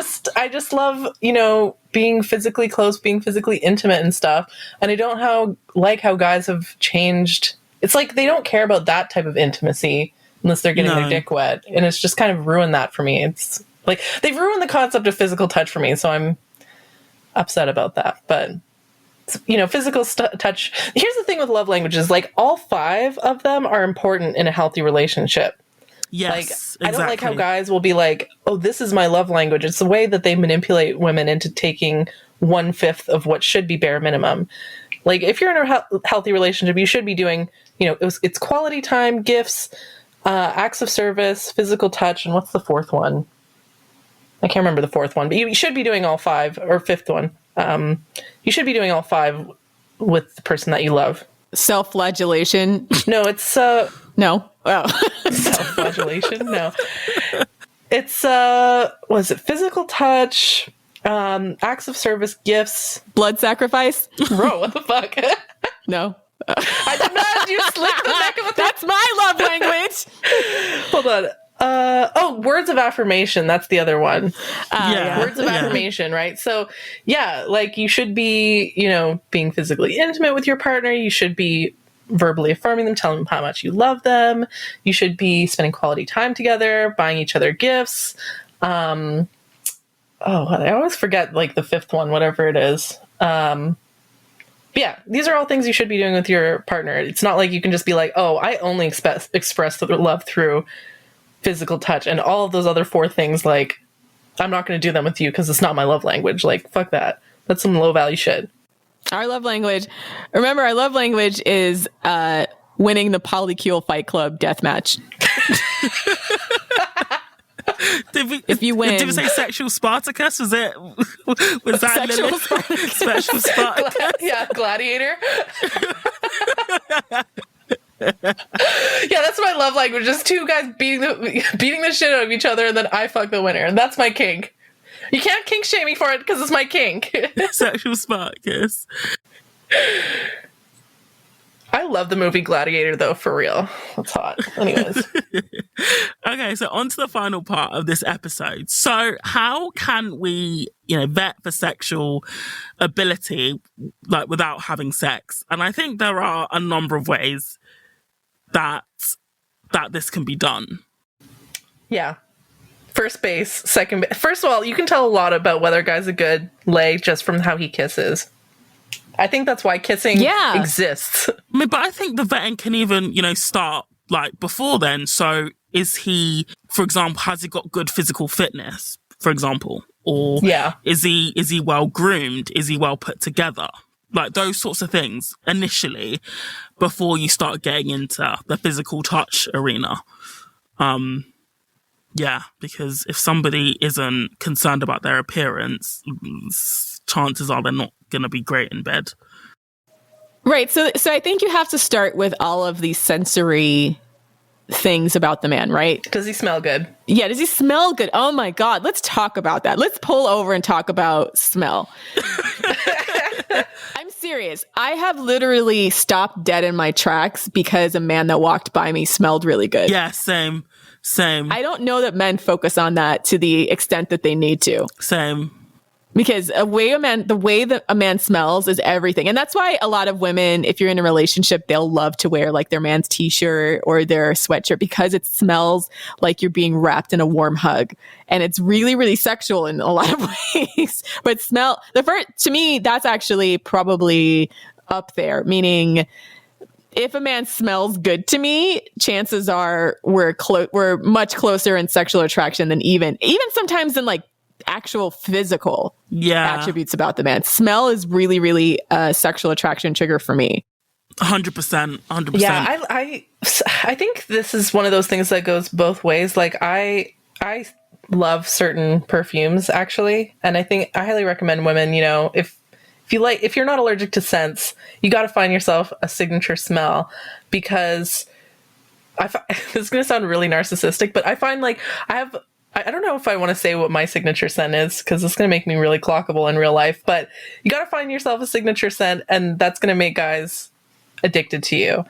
just love, you know, being physically close, being physically intimate and stuff. And I don't like how guys have changed. It's like they don't care about that type of intimacy unless they're getting their dick wet. And it's just kind of ruined that for me. It's like they've ruined the concept of physical touch for me. So I'm upset about that. But, you know, physical touch. Here's the thing with love languages. Like all 5 of them are important in a healthy relationship. Yes, like, exactly. I don't like how guys will be like, oh, this is my love language. It's the way that they manipulate women into taking 1/5 of what should be bare minimum. Like, if you're in a healthy relationship, you should be doing, you know, it's quality time, gifts, acts of service, physical touch, and what's the 4th one? I can't remember the 4th one, but you should be doing all 5, or 5th one. You should be doing all 5 with the person that you love. Self-flagellation? No, it's... No. Oh. Self-flagellation? No. It's, was it physical touch, acts of service, gifts. Blood sacrifice? Bro, what the fuck? No. I did not. You slipped the neck of a... That's my love language. Hold on. Words of affirmation. That's the other one. Words of affirmation, right? So, yeah, like you should be, you know, being physically intimate with your partner. You should be verbally affirming them, telling them how much you love them. You should be spending quality time together, buying each other gifts. I always forget like the 5th one, whatever it is. Yeah, these are all things you should be doing with your partner. It's not like you can just be like, oh, I only express the love through physical touch, and all of those other 4 things, like, I'm not going to do them with you because it's not my love language. Like, fuck that. That's some low value shit. Our love language is winning the Polycule Fight Club death match. If you win, did we say sexual Spartacus? Was that sexual Spartacus? Sexual Spartacus? Yeah, gladiator. Yeah, that's my love language. Just 2 guys beating the shit out of each other, and then I fuck the winner. And that's my kink. You can't kink shame me for it because it's my kink. Sexual Spartacus. I love the movie Gladiator, though, for real. That's hot. Anyways. Okay, so on to the final part of this episode. So how can we, you know, vet for sexual ability, like, without having sex? And I think there are a number of ways that this can be done. Yeah. First base, second base. First of all, you can tell a lot about whether a guy's a good lay just from how he kisses. I think that's why kissing exists. I mean, but I think the vetting can even, you know, start like before then. So is he, for example, has he got good physical fitness, for example? Or is he well groomed? Is he well put together? Like those sorts of things initially before you start getting into the physical touch arena. Yeah, because if somebody isn't concerned about their appearance, chances are they're not going to be great in bed. Right. So I think you have to start with all of these sensory things about the man, right? Does he smell good? Yeah. Does he smell good? Oh my God. Let's talk about that. Let's pull over and talk about smell. I'm serious. I have literally stopped dead in my tracks because a man that walked by me smelled really good. Yeah, same. I don't know that men focus on that to the extent that they need to. Same. Because the way that a man smells is everything. And that's why a lot of women, if you're in a relationship, they'll love to wear like their man's t-shirt or their sweatshirt because it smells like you're being wrapped in a warm hug. And it's really, really sexual in a lot of ways. But to me, that's actually probably up there, meaning if a man smells good to me, chances are we're much closer in sexual attraction than even sometimes in like actual physical attributes about the man. Smell is really, really a sexual attraction trigger for me. 100%. Yeah, I think this is one of those things that goes both ways. Like I love certain perfumes actually, and I think I highly recommend women, you know, if you're not allergic to scents, you got to find yourself a signature smell, because this is going to sound really narcissistic, but I find like I don't know if I want to say what my signature scent is because it's going to make me really clockable in real life, but you got to find yourself a signature scent, and that's going to make guys addicted to you.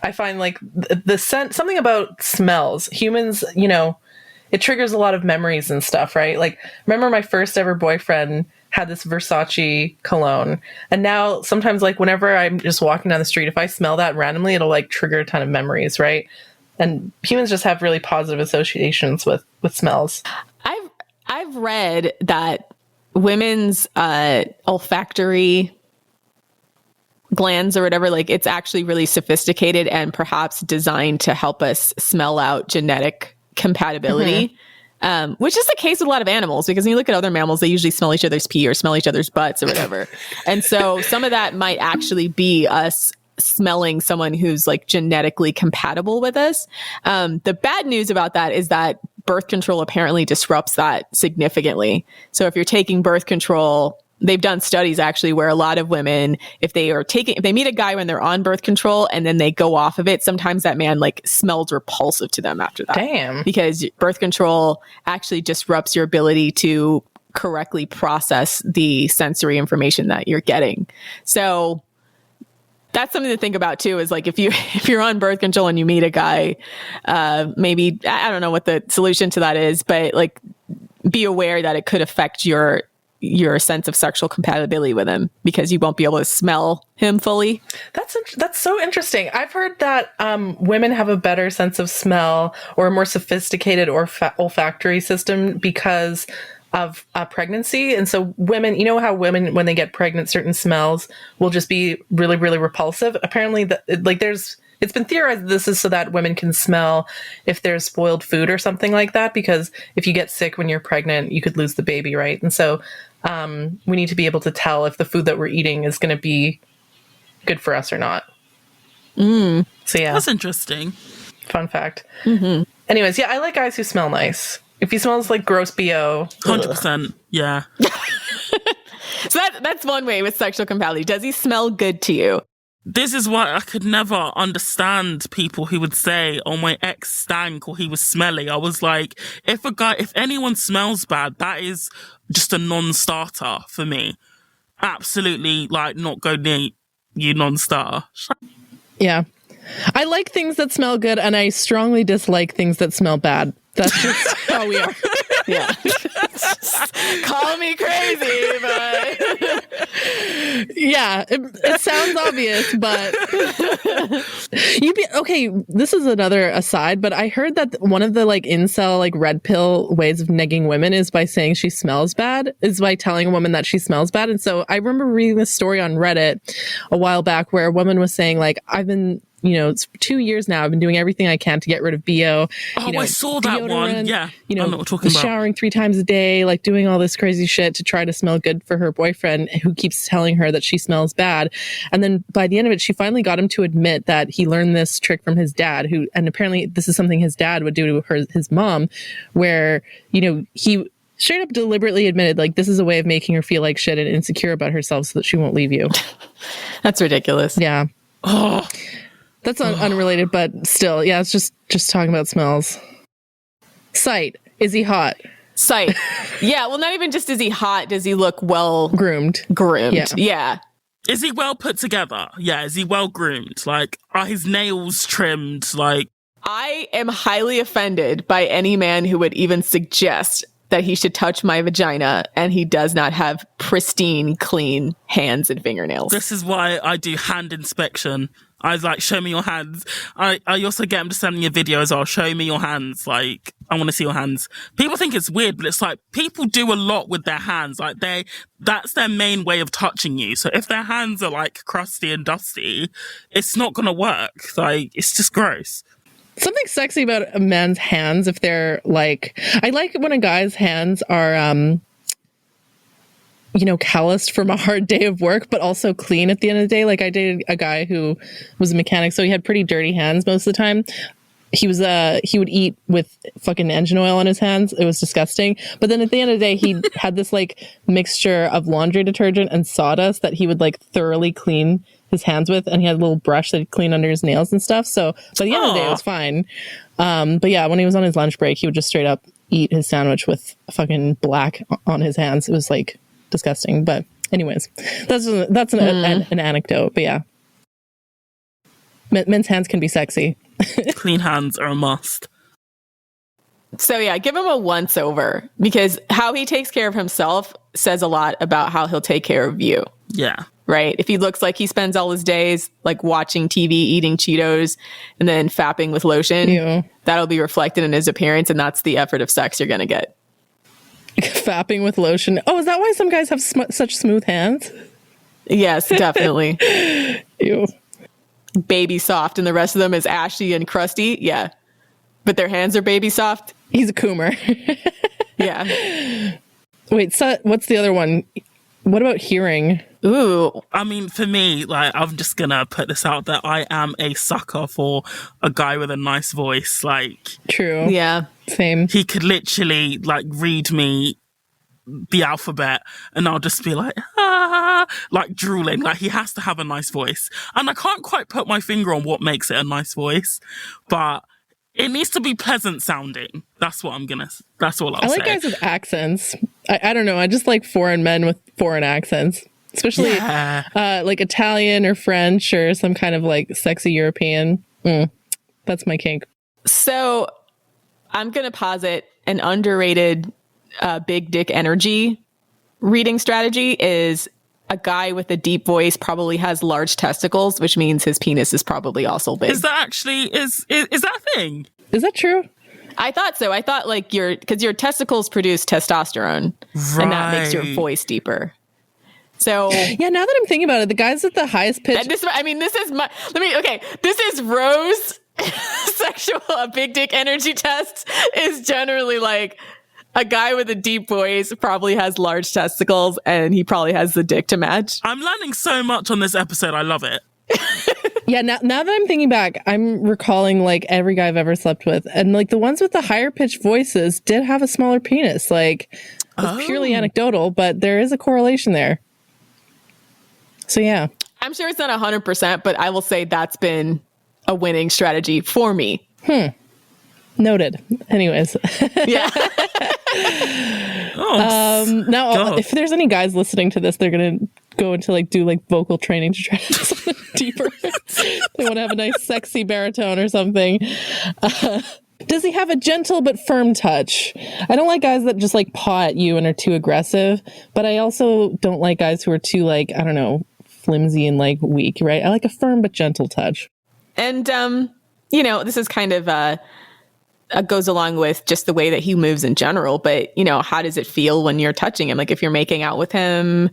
I find like the scent, something about smells. Humans, you know, it triggers a lot of memories and stuff, right? Like, remember my first ever boyfriend had this Versace cologne. And now sometimes, like, whenever I'm just walking down the street, if I smell that randomly, it'll like trigger a ton of memories, right? And humans just have really positive associations with smells. I've read that women's olfactory glands or whatever, like it's actually really sophisticated and perhaps designed to help us smell out genetic compatibility. Which is the case with a lot of animals, because when you look at other mammals, they usually smell each other's pee or smell each other's butts or whatever. And so some of that might actually be us smelling someone who's like genetically compatible with us. The bad news about that is that birth control apparently disrupts that significantly. So if you're taking birth control, they've done studies actually where a lot of women, if they meet a guy when they're on birth control and then they go off of it, sometimes that man like smells repulsive to them after that. Damn. Because birth control actually disrupts your ability to correctly process the sensory information that you're getting. So that's something to think about too, is like if you're on birth control and you meet a guy, maybe, I don't know what the solution to that is, but like be aware that it could affect your sense of sexual compatibility with him, because you won't be able to smell him fully. That's so interesting. I've heard that women have a better sense of smell or a more sophisticated olfactory system because of pregnancy. And so women, you know how women, when they get pregnant, certain smells will just be really, really repulsive. Apparently, it's been theorized that this is so that women can smell if there's spoiled food or something like that, because if you get sick when you're pregnant, you could lose the baby, right? And so we need to be able to tell if the food that we're eating is going to be good for us or not. So yeah. That's interesting. Fun fact. Anyways, yeah, I like guys who smell nice. If he smells like gross BO. 100%. Yeah. So that's one way with sexual compatibility. Does he smell good to you? This is why I could never understand people who would say, oh, my ex stank or he was smelly. I was like, if anyone smells bad, that is just a non-starter for me. Absolutely, like, not go near you, non-starter. Yeah. I like things that smell good, and I strongly dislike things that smell bad. That's just how we are. Yeah. Call me crazy, but yeah, it sounds obvious, but okay. This is another aside, but I heard that one of the like incel, like red pill ways of negging women is by saying she smells bad, is by telling a woman that she smells bad. And so I remember reading this story on Reddit a while back where a woman was saying like, I've been, it's 2 years now. I've been doing everything I can to get rid of BO. Oh, I saw that one. Yeah. I know what we're talking about. Showering 3 times a day, like doing all this crazy shit to try to smell good for her boyfriend who keeps telling her that she smells bad. And then by the end of it, she finally got him to admit that he learned this trick from his dad, and apparently this is something his dad would do to his mom, where, he straight up deliberately admitted, like, this is a way of making her feel like shit and insecure about herself so that she won't leave you. That's ridiculous. Yeah. Oh. That's unrelated, but still, yeah, it's just talking about smells. Sight. Is he hot? Sight. Yeah, well, not even just is he hot, does he look well groomed? Yeah. Is he well put together? Yeah, is he well groomed? Like, are his nails trimmed? Like, I am highly offended by any man who would even suggest that he should touch my vagina and he does not have pristine, clean hands and fingernails. This is why I do hand inspection. I was like, show me your hands. I also get him to send me a video as well. Show me your hands. Like, I want to see your hands. People think it's weird, but it's like, people do a lot with their hands. Like, that's their main way of touching you. So if their hands are like crusty and dusty, it's not going to work. Like, it's just gross. Something sexy about a man's hands if they're like, I like when a guy's hands are, calloused from a hard day of work, but also clean at the end of the day. Like I dated a guy who was a mechanic, so he had pretty dirty hands most of the time. He would eat with fucking engine oil on his hands. It was disgusting. But then at the end of the day, he had this like mixture of laundry detergent and sawdust that he would like thoroughly clean his hands with, and he had a little brush that he'd clean under his nails and stuff. So by the end of the day, it was fine. But yeah, when he was on his lunch break, he would just straight up eat his sandwich with fucking black on his hands. It was like disgusting. But anyways, that's an anecdote. But yeah. Men's hands can be sexy. Clean hands are a must. So yeah, give him a once over, because how he takes care of himself says a lot about how he'll take care of you. Yeah. Right? If he looks like he spends all his days like watching TV, eating Cheetos, and then fapping with lotion, that'll be reflected in his appearance, and that's the effort of sex you're going to get. Fapping with lotion. Oh, is that why some guys have such smooth hands? Yes, definitely. Ew. Baby soft, and the rest of them is ashy and crusty. Yeah. But their hands are baby soft. He's a coomer. Yeah. Wait, so what's the other one? What about hearing? Ooh. I mean, for me, like, I'm just gonna put this out there. I am a sucker for a guy with a nice voice. Like, True. Yeah. Same. he could literally like read me the alphabet and I'll just be like, like drooling. Like, he has to have a nice voice. And I can't quite put my finger on what makes it a nice voice, but it needs to be pleasant sounding. That's what that's all I'll say. I like guys with accents. I don't know. I just like foreign men with foreign accents, especially like Italian or French or some kind of like sexy European. That's my kink. So I'm going to posit an underrated big dick energy reading strategy is a guy with a deep voice probably has large testicles, which means his penis is probably also big. Is that actually, is that a thing? Is that true? I thought so. I thought like because your testicles produce testosterone, and that makes your voice deeper. So yeah, now that I'm thinking about it, the guys with the highest pitch. this is Rose sexual a big dick energy test is generally like a guy with a deep voice probably has large testicles and he probably has the dick to match. I'm learning so much on this episode. I love it. Yeah, now that I'm thinking back, I'm recalling like every guy I've ever slept with, and like the ones with the higher pitched voices did have a smaller penis. Like, it's purely anecdotal, but there is a correlation there. So yeah, I'm sure it's not 100%, but I will say that's been a winning strategy for me. Noted. Anyways, Yeah. now if there's any guys listening to this, they're gonna go into like do like vocal training to try to get something deeper. They want to have a nice sexy baritone or something. Does he have a gentle but firm touch? I don't like guys that just like paw at you and are too aggressive, but I also don't like guys who are too like, I don't know, flimsy and like weak, right? I like a firm but gentle touch. And this is kind of goes along with just the way that he moves in general, but how does it feel when you're touching him? Like, if you're making out with him,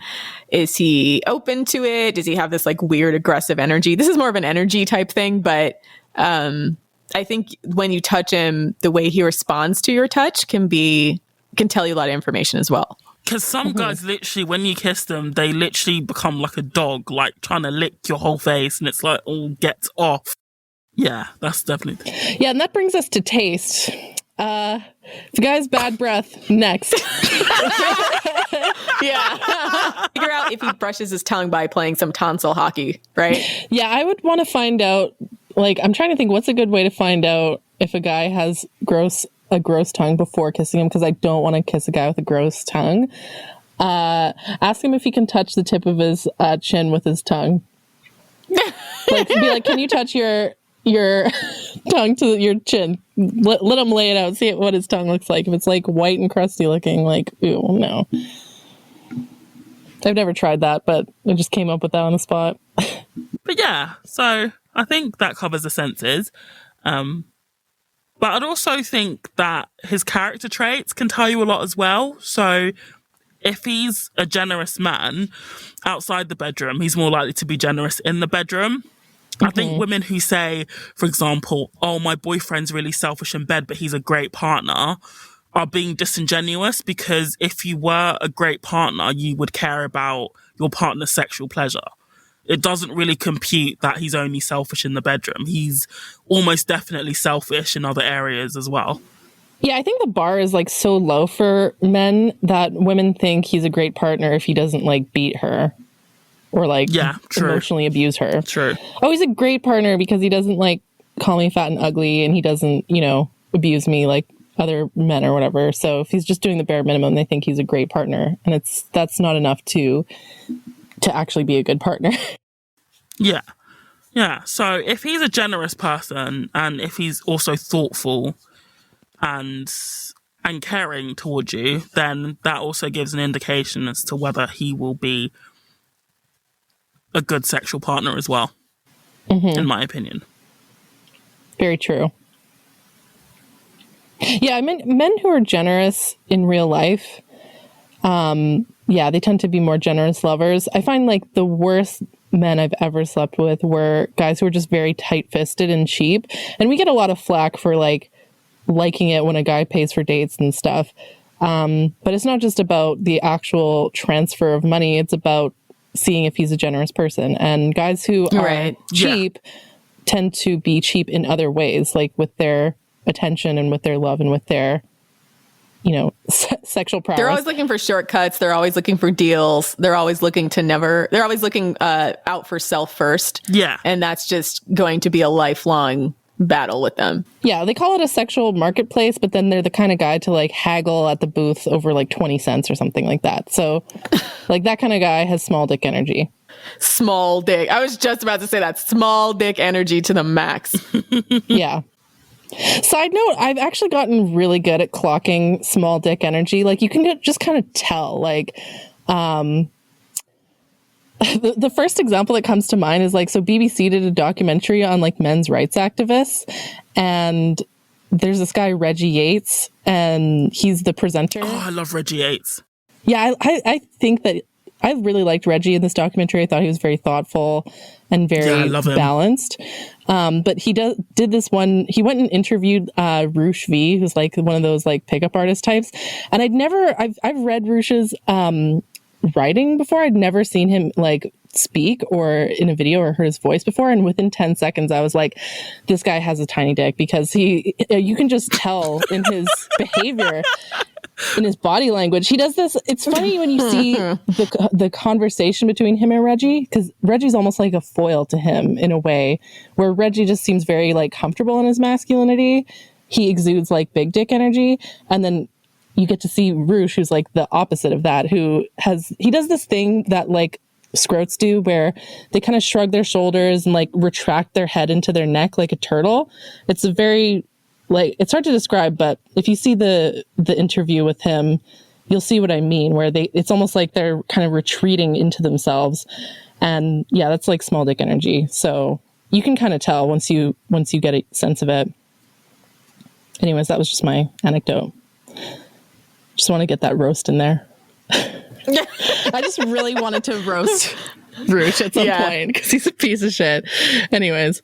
is he open to it? Does he have this like weird aggressive energy? This is more of an energy type thing, but I think when you touch him, the way he responds to your touch can tell you a lot of information as well. Because some guys literally, when you kiss them, they literally become like a dog, like trying to lick your whole face, and it's like, oh, get off. Yeah, that's definitely. Yeah, and that brings us to taste. The guy's bad breath next. Yeah. Figure out if he brushes his tongue by playing some tonsil hockey, right? Yeah, I would want to find out, like, I'm trying to think what's a good way to find out if a guy has a gross tongue before kissing him, because I don't want to kiss a guy with a gross tongue. Ask him if he can touch the tip of his chin with his tongue. Like, be like, can you touch your tongue to your chin? Let him lay it out. See what his tongue looks like. If it's like white and crusty looking, like, ooh, no. I've never tried that, but I just came up with that on the spot. But yeah, so I think that covers the senses. But I'd also think that his character traits can tell you a lot as well. So if he's a generous man outside the bedroom, he's more likely to be generous in the bedroom. I think women who say, for example, oh, my boyfriend's really selfish in bed, but he's a great partner, are being disingenuous, because if you were a great partner, you would care about your partner's sexual pleasure. It doesn't really compute that he's only selfish in the bedroom. He's almost definitely selfish in other areas as well. Yeah, I think the bar is like so low for men that women think he's a great partner if he doesn't like beat her or like emotionally abuse her. True. Oh, he's a great partner because he doesn't like call me fat and ugly, and he doesn't, abuse me like other men or whatever. So if he's just doing the bare minimum, they think he's a great partner, and that's not enough to actually be a good partner. Yeah. Yeah. So if he's a generous person and if he's also thoughtful and caring towards you, then that also gives an indication as to whether he will be a good sexual partner as well, in my opinion. Very true. Yeah, I mean, men who are generous in real life, they tend to be more generous lovers. I find like the worst men I've ever slept with were guys who are just very tight-fisted and cheap. And we get a lot of flack for like liking it when a guy pays for dates and stuff. But it's not just about the actual transfer of money. It's about seeing if he's a generous person. And guys who are cheap tend to be cheap in other ways, like with their attention and with their love and with their, sexual prowess. They're always looking for shortcuts. They're always looking for deals. They're always looking out for self first. Yeah. And that's just going to be a lifelong battle with them. Yeah, they call it a sexual marketplace, but then they're the kind of guy to like haggle at the booth over like 20 cents or something like that. So like that kind of guy has small dick energy. Small dick. I was just about to say that. Small dick energy to the max. Yeah. Side note, I've actually gotten really good at clocking small dick energy. Like you can just kind of tell, like, the first example that comes to mind is like, so BBC did a documentary on like men's rights activists, and there's this guy, Reggie Yates, and he's the presenter. Oh, I love Reggie Yates. Yeah, I think that I really liked Reggie in this documentary. I thought he was very thoughtful and very balanced. But he did this one. He went and interviewed Roosh V, who's like one of those like pickup artist types. And I've read Roosh's writing before. I'd never seen him like speak or in a video or heard his voice before. And within 10 seconds, I was like, this guy has a tiny dick, because you can just tell in his behavior, in his body language. He does this. It's funny when you see the conversation between him and Reggie, because Reggie's almost like a foil to him in a way, where Reggie just seems very like comfortable in his masculinity. He exudes like big dick energy. And then you get to see Roosh, who's like the opposite of that, he does this thing that like scrotes do, where they kind of shrug their shoulders and like retract their head into their neck like a turtle. It's a very like, it's hard to describe, but if you see the interview with him, you'll see what I mean, where it's almost like they're kind of retreating into themselves. And yeah, that's like small dick energy. So you can kind of tell once you get a sense of it. Anyways, that was just my anecdote. Just want to get that roast in there. I just really wanted to roast Roosh at some point, because he's a piece of shit. Anyways.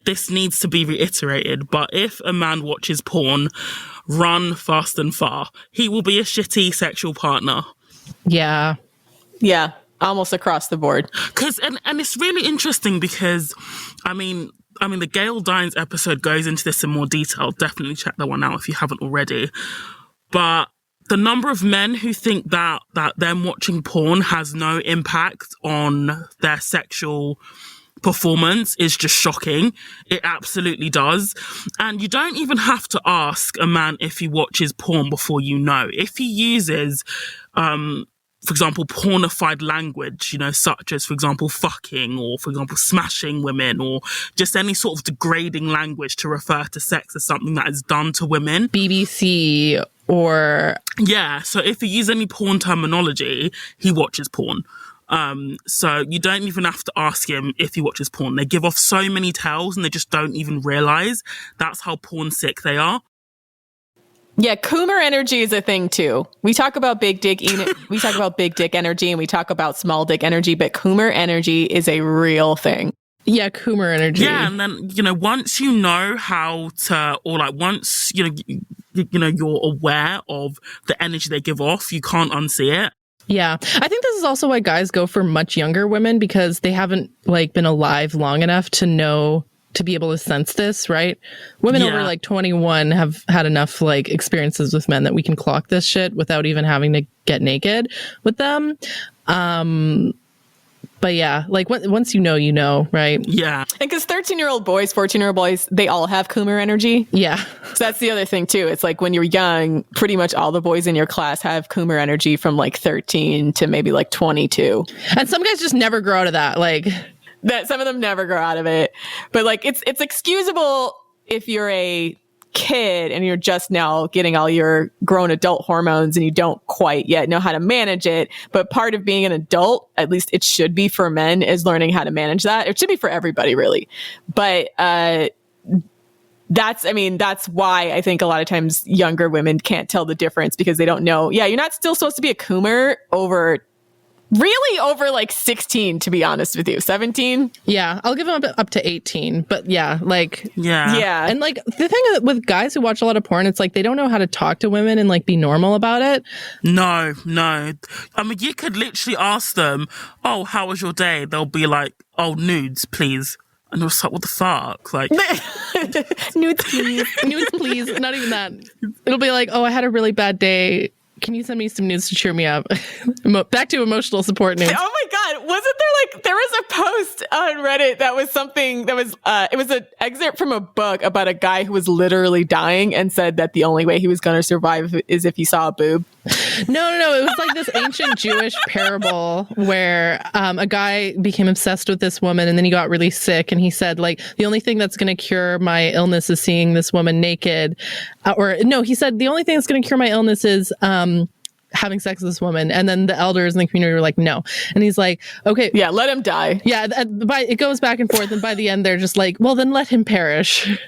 This needs to be reiterated, but if a man watches porn, run fast and far. He will be a shitty sexual partner. Yeah. Yeah. Almost across the board. And it's really interesting because, I mean, the Gail Dines episode goes into this in more detail. Definitely check that one out if you haven't already. But the number of men who think that them watching porn has no impact on their sexual performance is just shocking. It absolutely does. And you don't even have to ask a man if he watches porn before you know. If he uses, for example, pornified language, such as, for example, fucking, or, for example, smashing women, or just any sort of degrading language to refer to sex as something that is done to women. BBC or... Yeah, so if he uses any porn terminology, he watches porn. So you don't even have to ask him if he watches porn. They give off so many tells and they just don't even realize that's how porn sick they are. Yeah, Coomer energy is a thing too. We talk about big dick energy, and we talk about small dick energy, but Coomer energy is a real thing. Yeah, Coomer energy. Yeah, and then once you know how to, or like once you're aware of the energy they give off, you can't unsee it. Yeah, I think this is also why guys go for much younger women, because they haven't like been alive long enough to be able to sense this, right? Women over like 21 have had enough like experiences with men that we can clock this shit without even having to get naked with them. But yeah, like once you know, right? Yeah. And because 13-year-old boys, 14-year-old boys, they all have Coomer energy. Yeah. So that's the other thing too. It's like when you're young, pretty much all the boys in your class have Coomer energy from like 13 to maybe like 22. And some guys just never grow out of that. Like that some of them never grow out of it. But like it's excusable if you're a kid and you're just now getting all your grown adult hormones and you don't quite yet know how to manage it. But part of being an adult, at least it should be for men, is learning how to manage that. It should be for everybody, really. But that's why I think a lot of times younger women can't tell the difference, because they don't know. Yeah, you're not still supposed to be a coomer over like 16, to be honest with you. 17? Yeah, I'll give them up to 18. But yeah, like... Yeah. And like the thing with guys who watch a lot of porn, it's like they don't know how to talk to women and like be normal about it. No. I mean, you could literally ask them, oh, how was your day? They'll be like, oh, nudes, please. And I was like, what the fuck? Like, Nudes, please. Nudes, please. Not even that. It'll be like, oh, I had a really bad day. Can you send me some nudes to cheer me up? Back to emotional support nudes. Oh my God. Wasn't there was a post on Reddit that was something that was, it was an excerpt from a book about a guy who was literally dying and said that the only way he was going to survive is if he saw a boob. No. It was like this ancient Jewish parable where a guy became obsessed with this woman and then he got really sick. And he said, like, the only thing that's going to cure my illness is seeing this woman naked. He said, the only thing that's going to cure my illness is having sex with this woman. And then the elders in the community were like, no. And he's like, okay. Yeah, let him die. Yeah, it goes back and forth. And by the end, they're just like, well, then let him perish.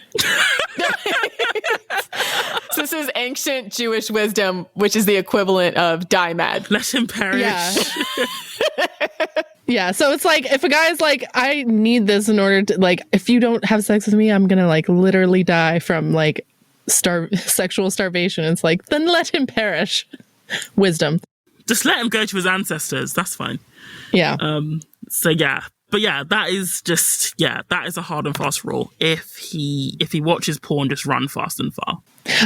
So this is ancient Jewish wisdom, which is the equivalent of die mad. let him perish. Yeah. Yeah, so it's like, if a guy's like, I need this in order to, like, if you don't have sex with me, I'm gonna, like, literally die from, like, sexual starvation. It's like, then let him perish. Wisdom. Just let him go to his ancestors. That's fine. Yeah. So yeah. But yeah, that is a hard and fast rule. If he watches porn, just run fast and far.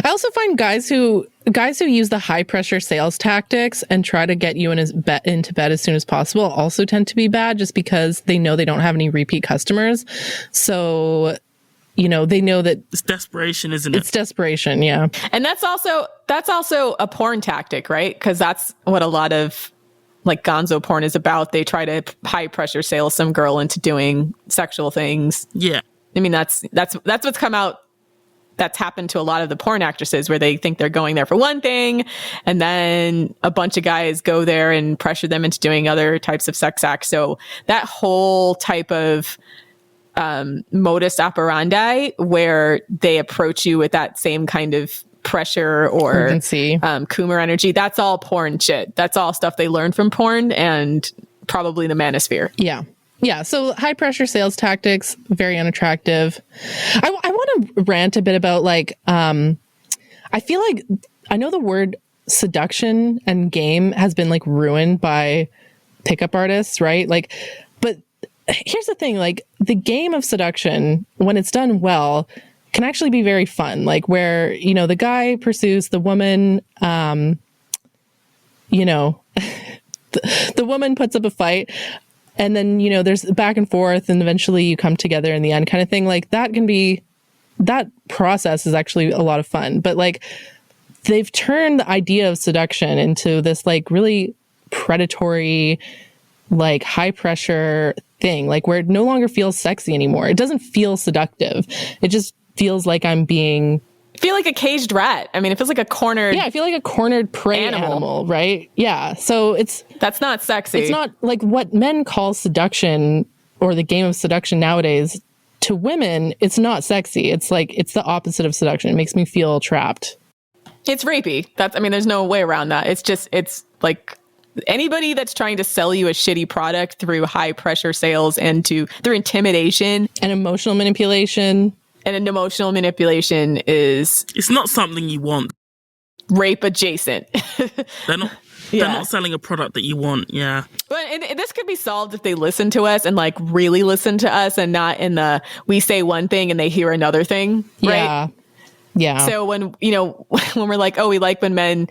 I also find guys who use the high pressure sales tactics and try to get you into bed as soon as possible also tend to be bad, just because they know they don't have any repeat customers. So, they know that it's desperation, isn't it? It's desperation, yeah. And that's also a porn tactic, right? Because that's what a lot of like gonzo porn is about. They try to high pressure sale some girl into doing sexual things. Yeah. I mean, that's what's come out. That's happened to a lot of the porn actresses, where they think they're going there for one thing, and then a bunch of guys go there and pressure them into doing other types of sex acts. So that whole type of modus operandi, where they approach you with that same kind of pressure or coomer energy, that's all porn shit. That's all stuff they learn from porn and probably the manosphere. Yeah, so high pressure sales tactics, very unattractive. I want to rant a bit about, like, I feel like I know the word seduction and game has been, like, ruined by pickup artists, right? Like, but here's the thing, like, the game of seduction, when it's done well, can actually be very fun. Like, where, the guy pursues the woman, the woman puts up a fight. And then, there's back and forth and eventually you come together in the end kind of thing. Like, that process is actually a lot of fun. But, like, they've turned the idea of seduction into this, like, really predatory, like, high pressure thing, like, where it no longer feels sexy anymore. It doesn't feel seductive. It just feels like I'm being... I feel like a caged rat. I mean, it feels like a cornered... Yeah, I feel like a cornered prey animal, right? Yeah, so that's not sexy. It's not like what men call seduction, or the game of seduction nowadays. To women, it's not sexy. It's like, it's the opposite of seduction. It makes me feel trapped. It's rapey. There's no way around that. It's like anybody that's trying to sell you a shitty product through high pressure sales and through intimidation and emotional manipulation. And an emotional manipulation is... It's not something you want. Rape adjacent. They're not selling a product that you want, yeah. But and this could be solved if they listen to us and, like, really listen to us, and not in the, we say one thing and they hear another thing, right? Yeah. So when we're like, oh, we like when men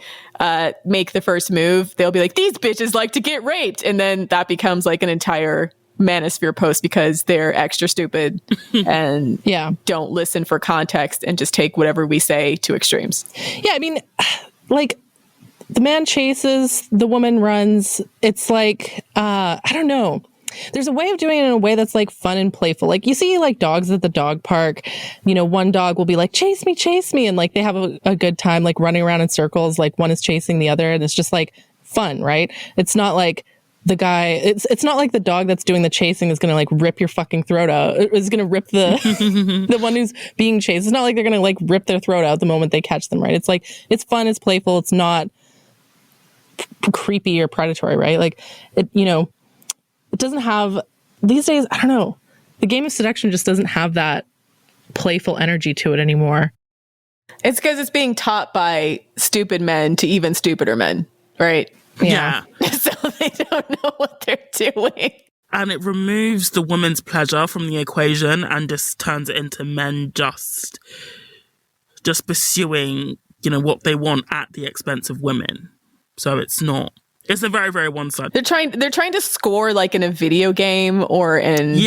make the first move, they'll be like, these bitches like to get raped. And then that becomes like an entire manosphere post, because they're extra stupid and don't listen for context and just take whatever we say to extremes. Yeah, I mean, like, the man chases, the woman runs. It's like, I don't know. there's a way of doing it in a way that's like fun and playful. Like you see like dogs at the dog park, you know, one dog will be like, chase me. And like they have a good time, like running around in circles, like one is chasing the other. And it's just like fun, right? It's not like the guy, it's not like the dog that's doing the chasing is going to like rip your fucking throat out. It's going to rip the, the one who's being chased. It's not like they're going to like rip their throat out the moment they catch them, right? It's like, it's fun, it's playful. It's not creepy or predatory, right? Like it, you know, it doesn't have these days. I don't know. The game of seduction just doesn't have that playful energy to it anymore. It's because it's being taught by stupid men to even stupider men, right? Yeah. So they don't know what they're doing. And it removes the woman's pleasure from the equation and just turns it into men just pursuing, you know, what they want at the expense of women. So it's a very, very one-sided. They're trying to score like in a video game or in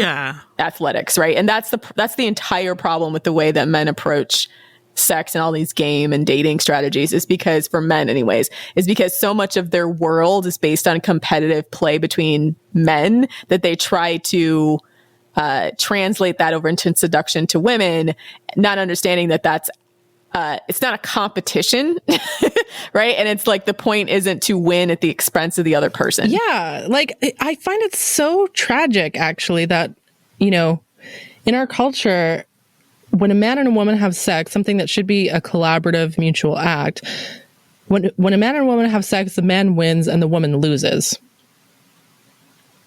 athletics, right? And that's the entire problem with the way that men approach sex and all these game and dating strategies, is because, for men anyways, is because so much of their world is based on competitive play between men that they try to translate that over into seduction to women, not understanding that that's it's not a competition, right? And it's like the point isn't to win at the expense of the other person. Yeah, like I find it so tragic, actually, that, you know, in our culture, when a man and a woman have sex, something that should be a collaborative, mutual act, when a man and a woman have sex, the man wins and the woman loses.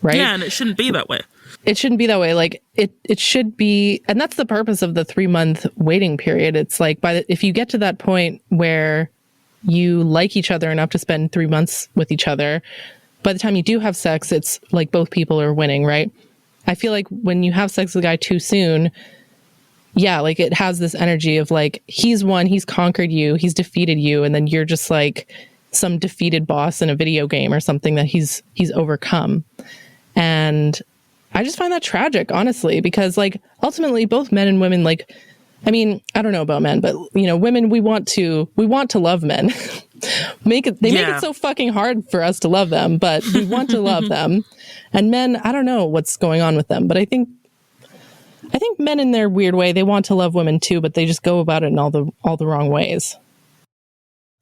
Right? Yeah, and it shouldn't be that way. It shouldn't be that way. Like it should be, and that's the purpose of the 3-month waiting period. It's like if you get to that point where you like each other enough to spend 3 months with each other, by the time you do have sex, it's like both people are winning, right? I feel like when you have sex with a guy too soon, yeah, like it has this energy of like, he's won, he's conquered you, he's defeated you, and then you're just like some defeated boss in a video game or something that he's overcome. And I just find that tragic, honestly, because like ultimately both men and women, like, I mean, I don't know about men, but you know, women, we want to love men. Make it so fucking hard for us to love them, but we want to love them. And men, I don't know what's going on with them, but I think men in their weird way, they want to love women too, but they just go about it in all the wrong ways.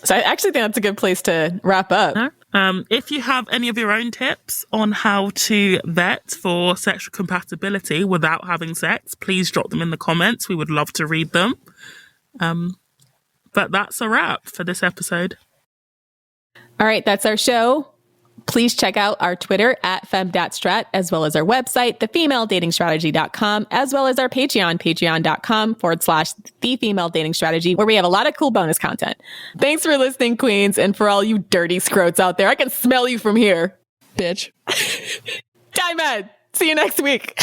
So I actually think that's a good place to wrap up. If you have any of your own tips on how to vet for sexual compatibility without having sex, please drop them in the comments. We would love to read them. But that's a wrap for this episode. All right, that's our show. Please check out our Twitter at femdatstrat, as well as our website, thefemaledatingstrategy.com, as well as our Patreon, patreon.com/thefemaledatingstrategy, where we have a lot of cool bonus content. Thanks for listening, queens, and for all you dirty scrotes out there. I can smell you from here. Bitch. Time Ed. See you next week.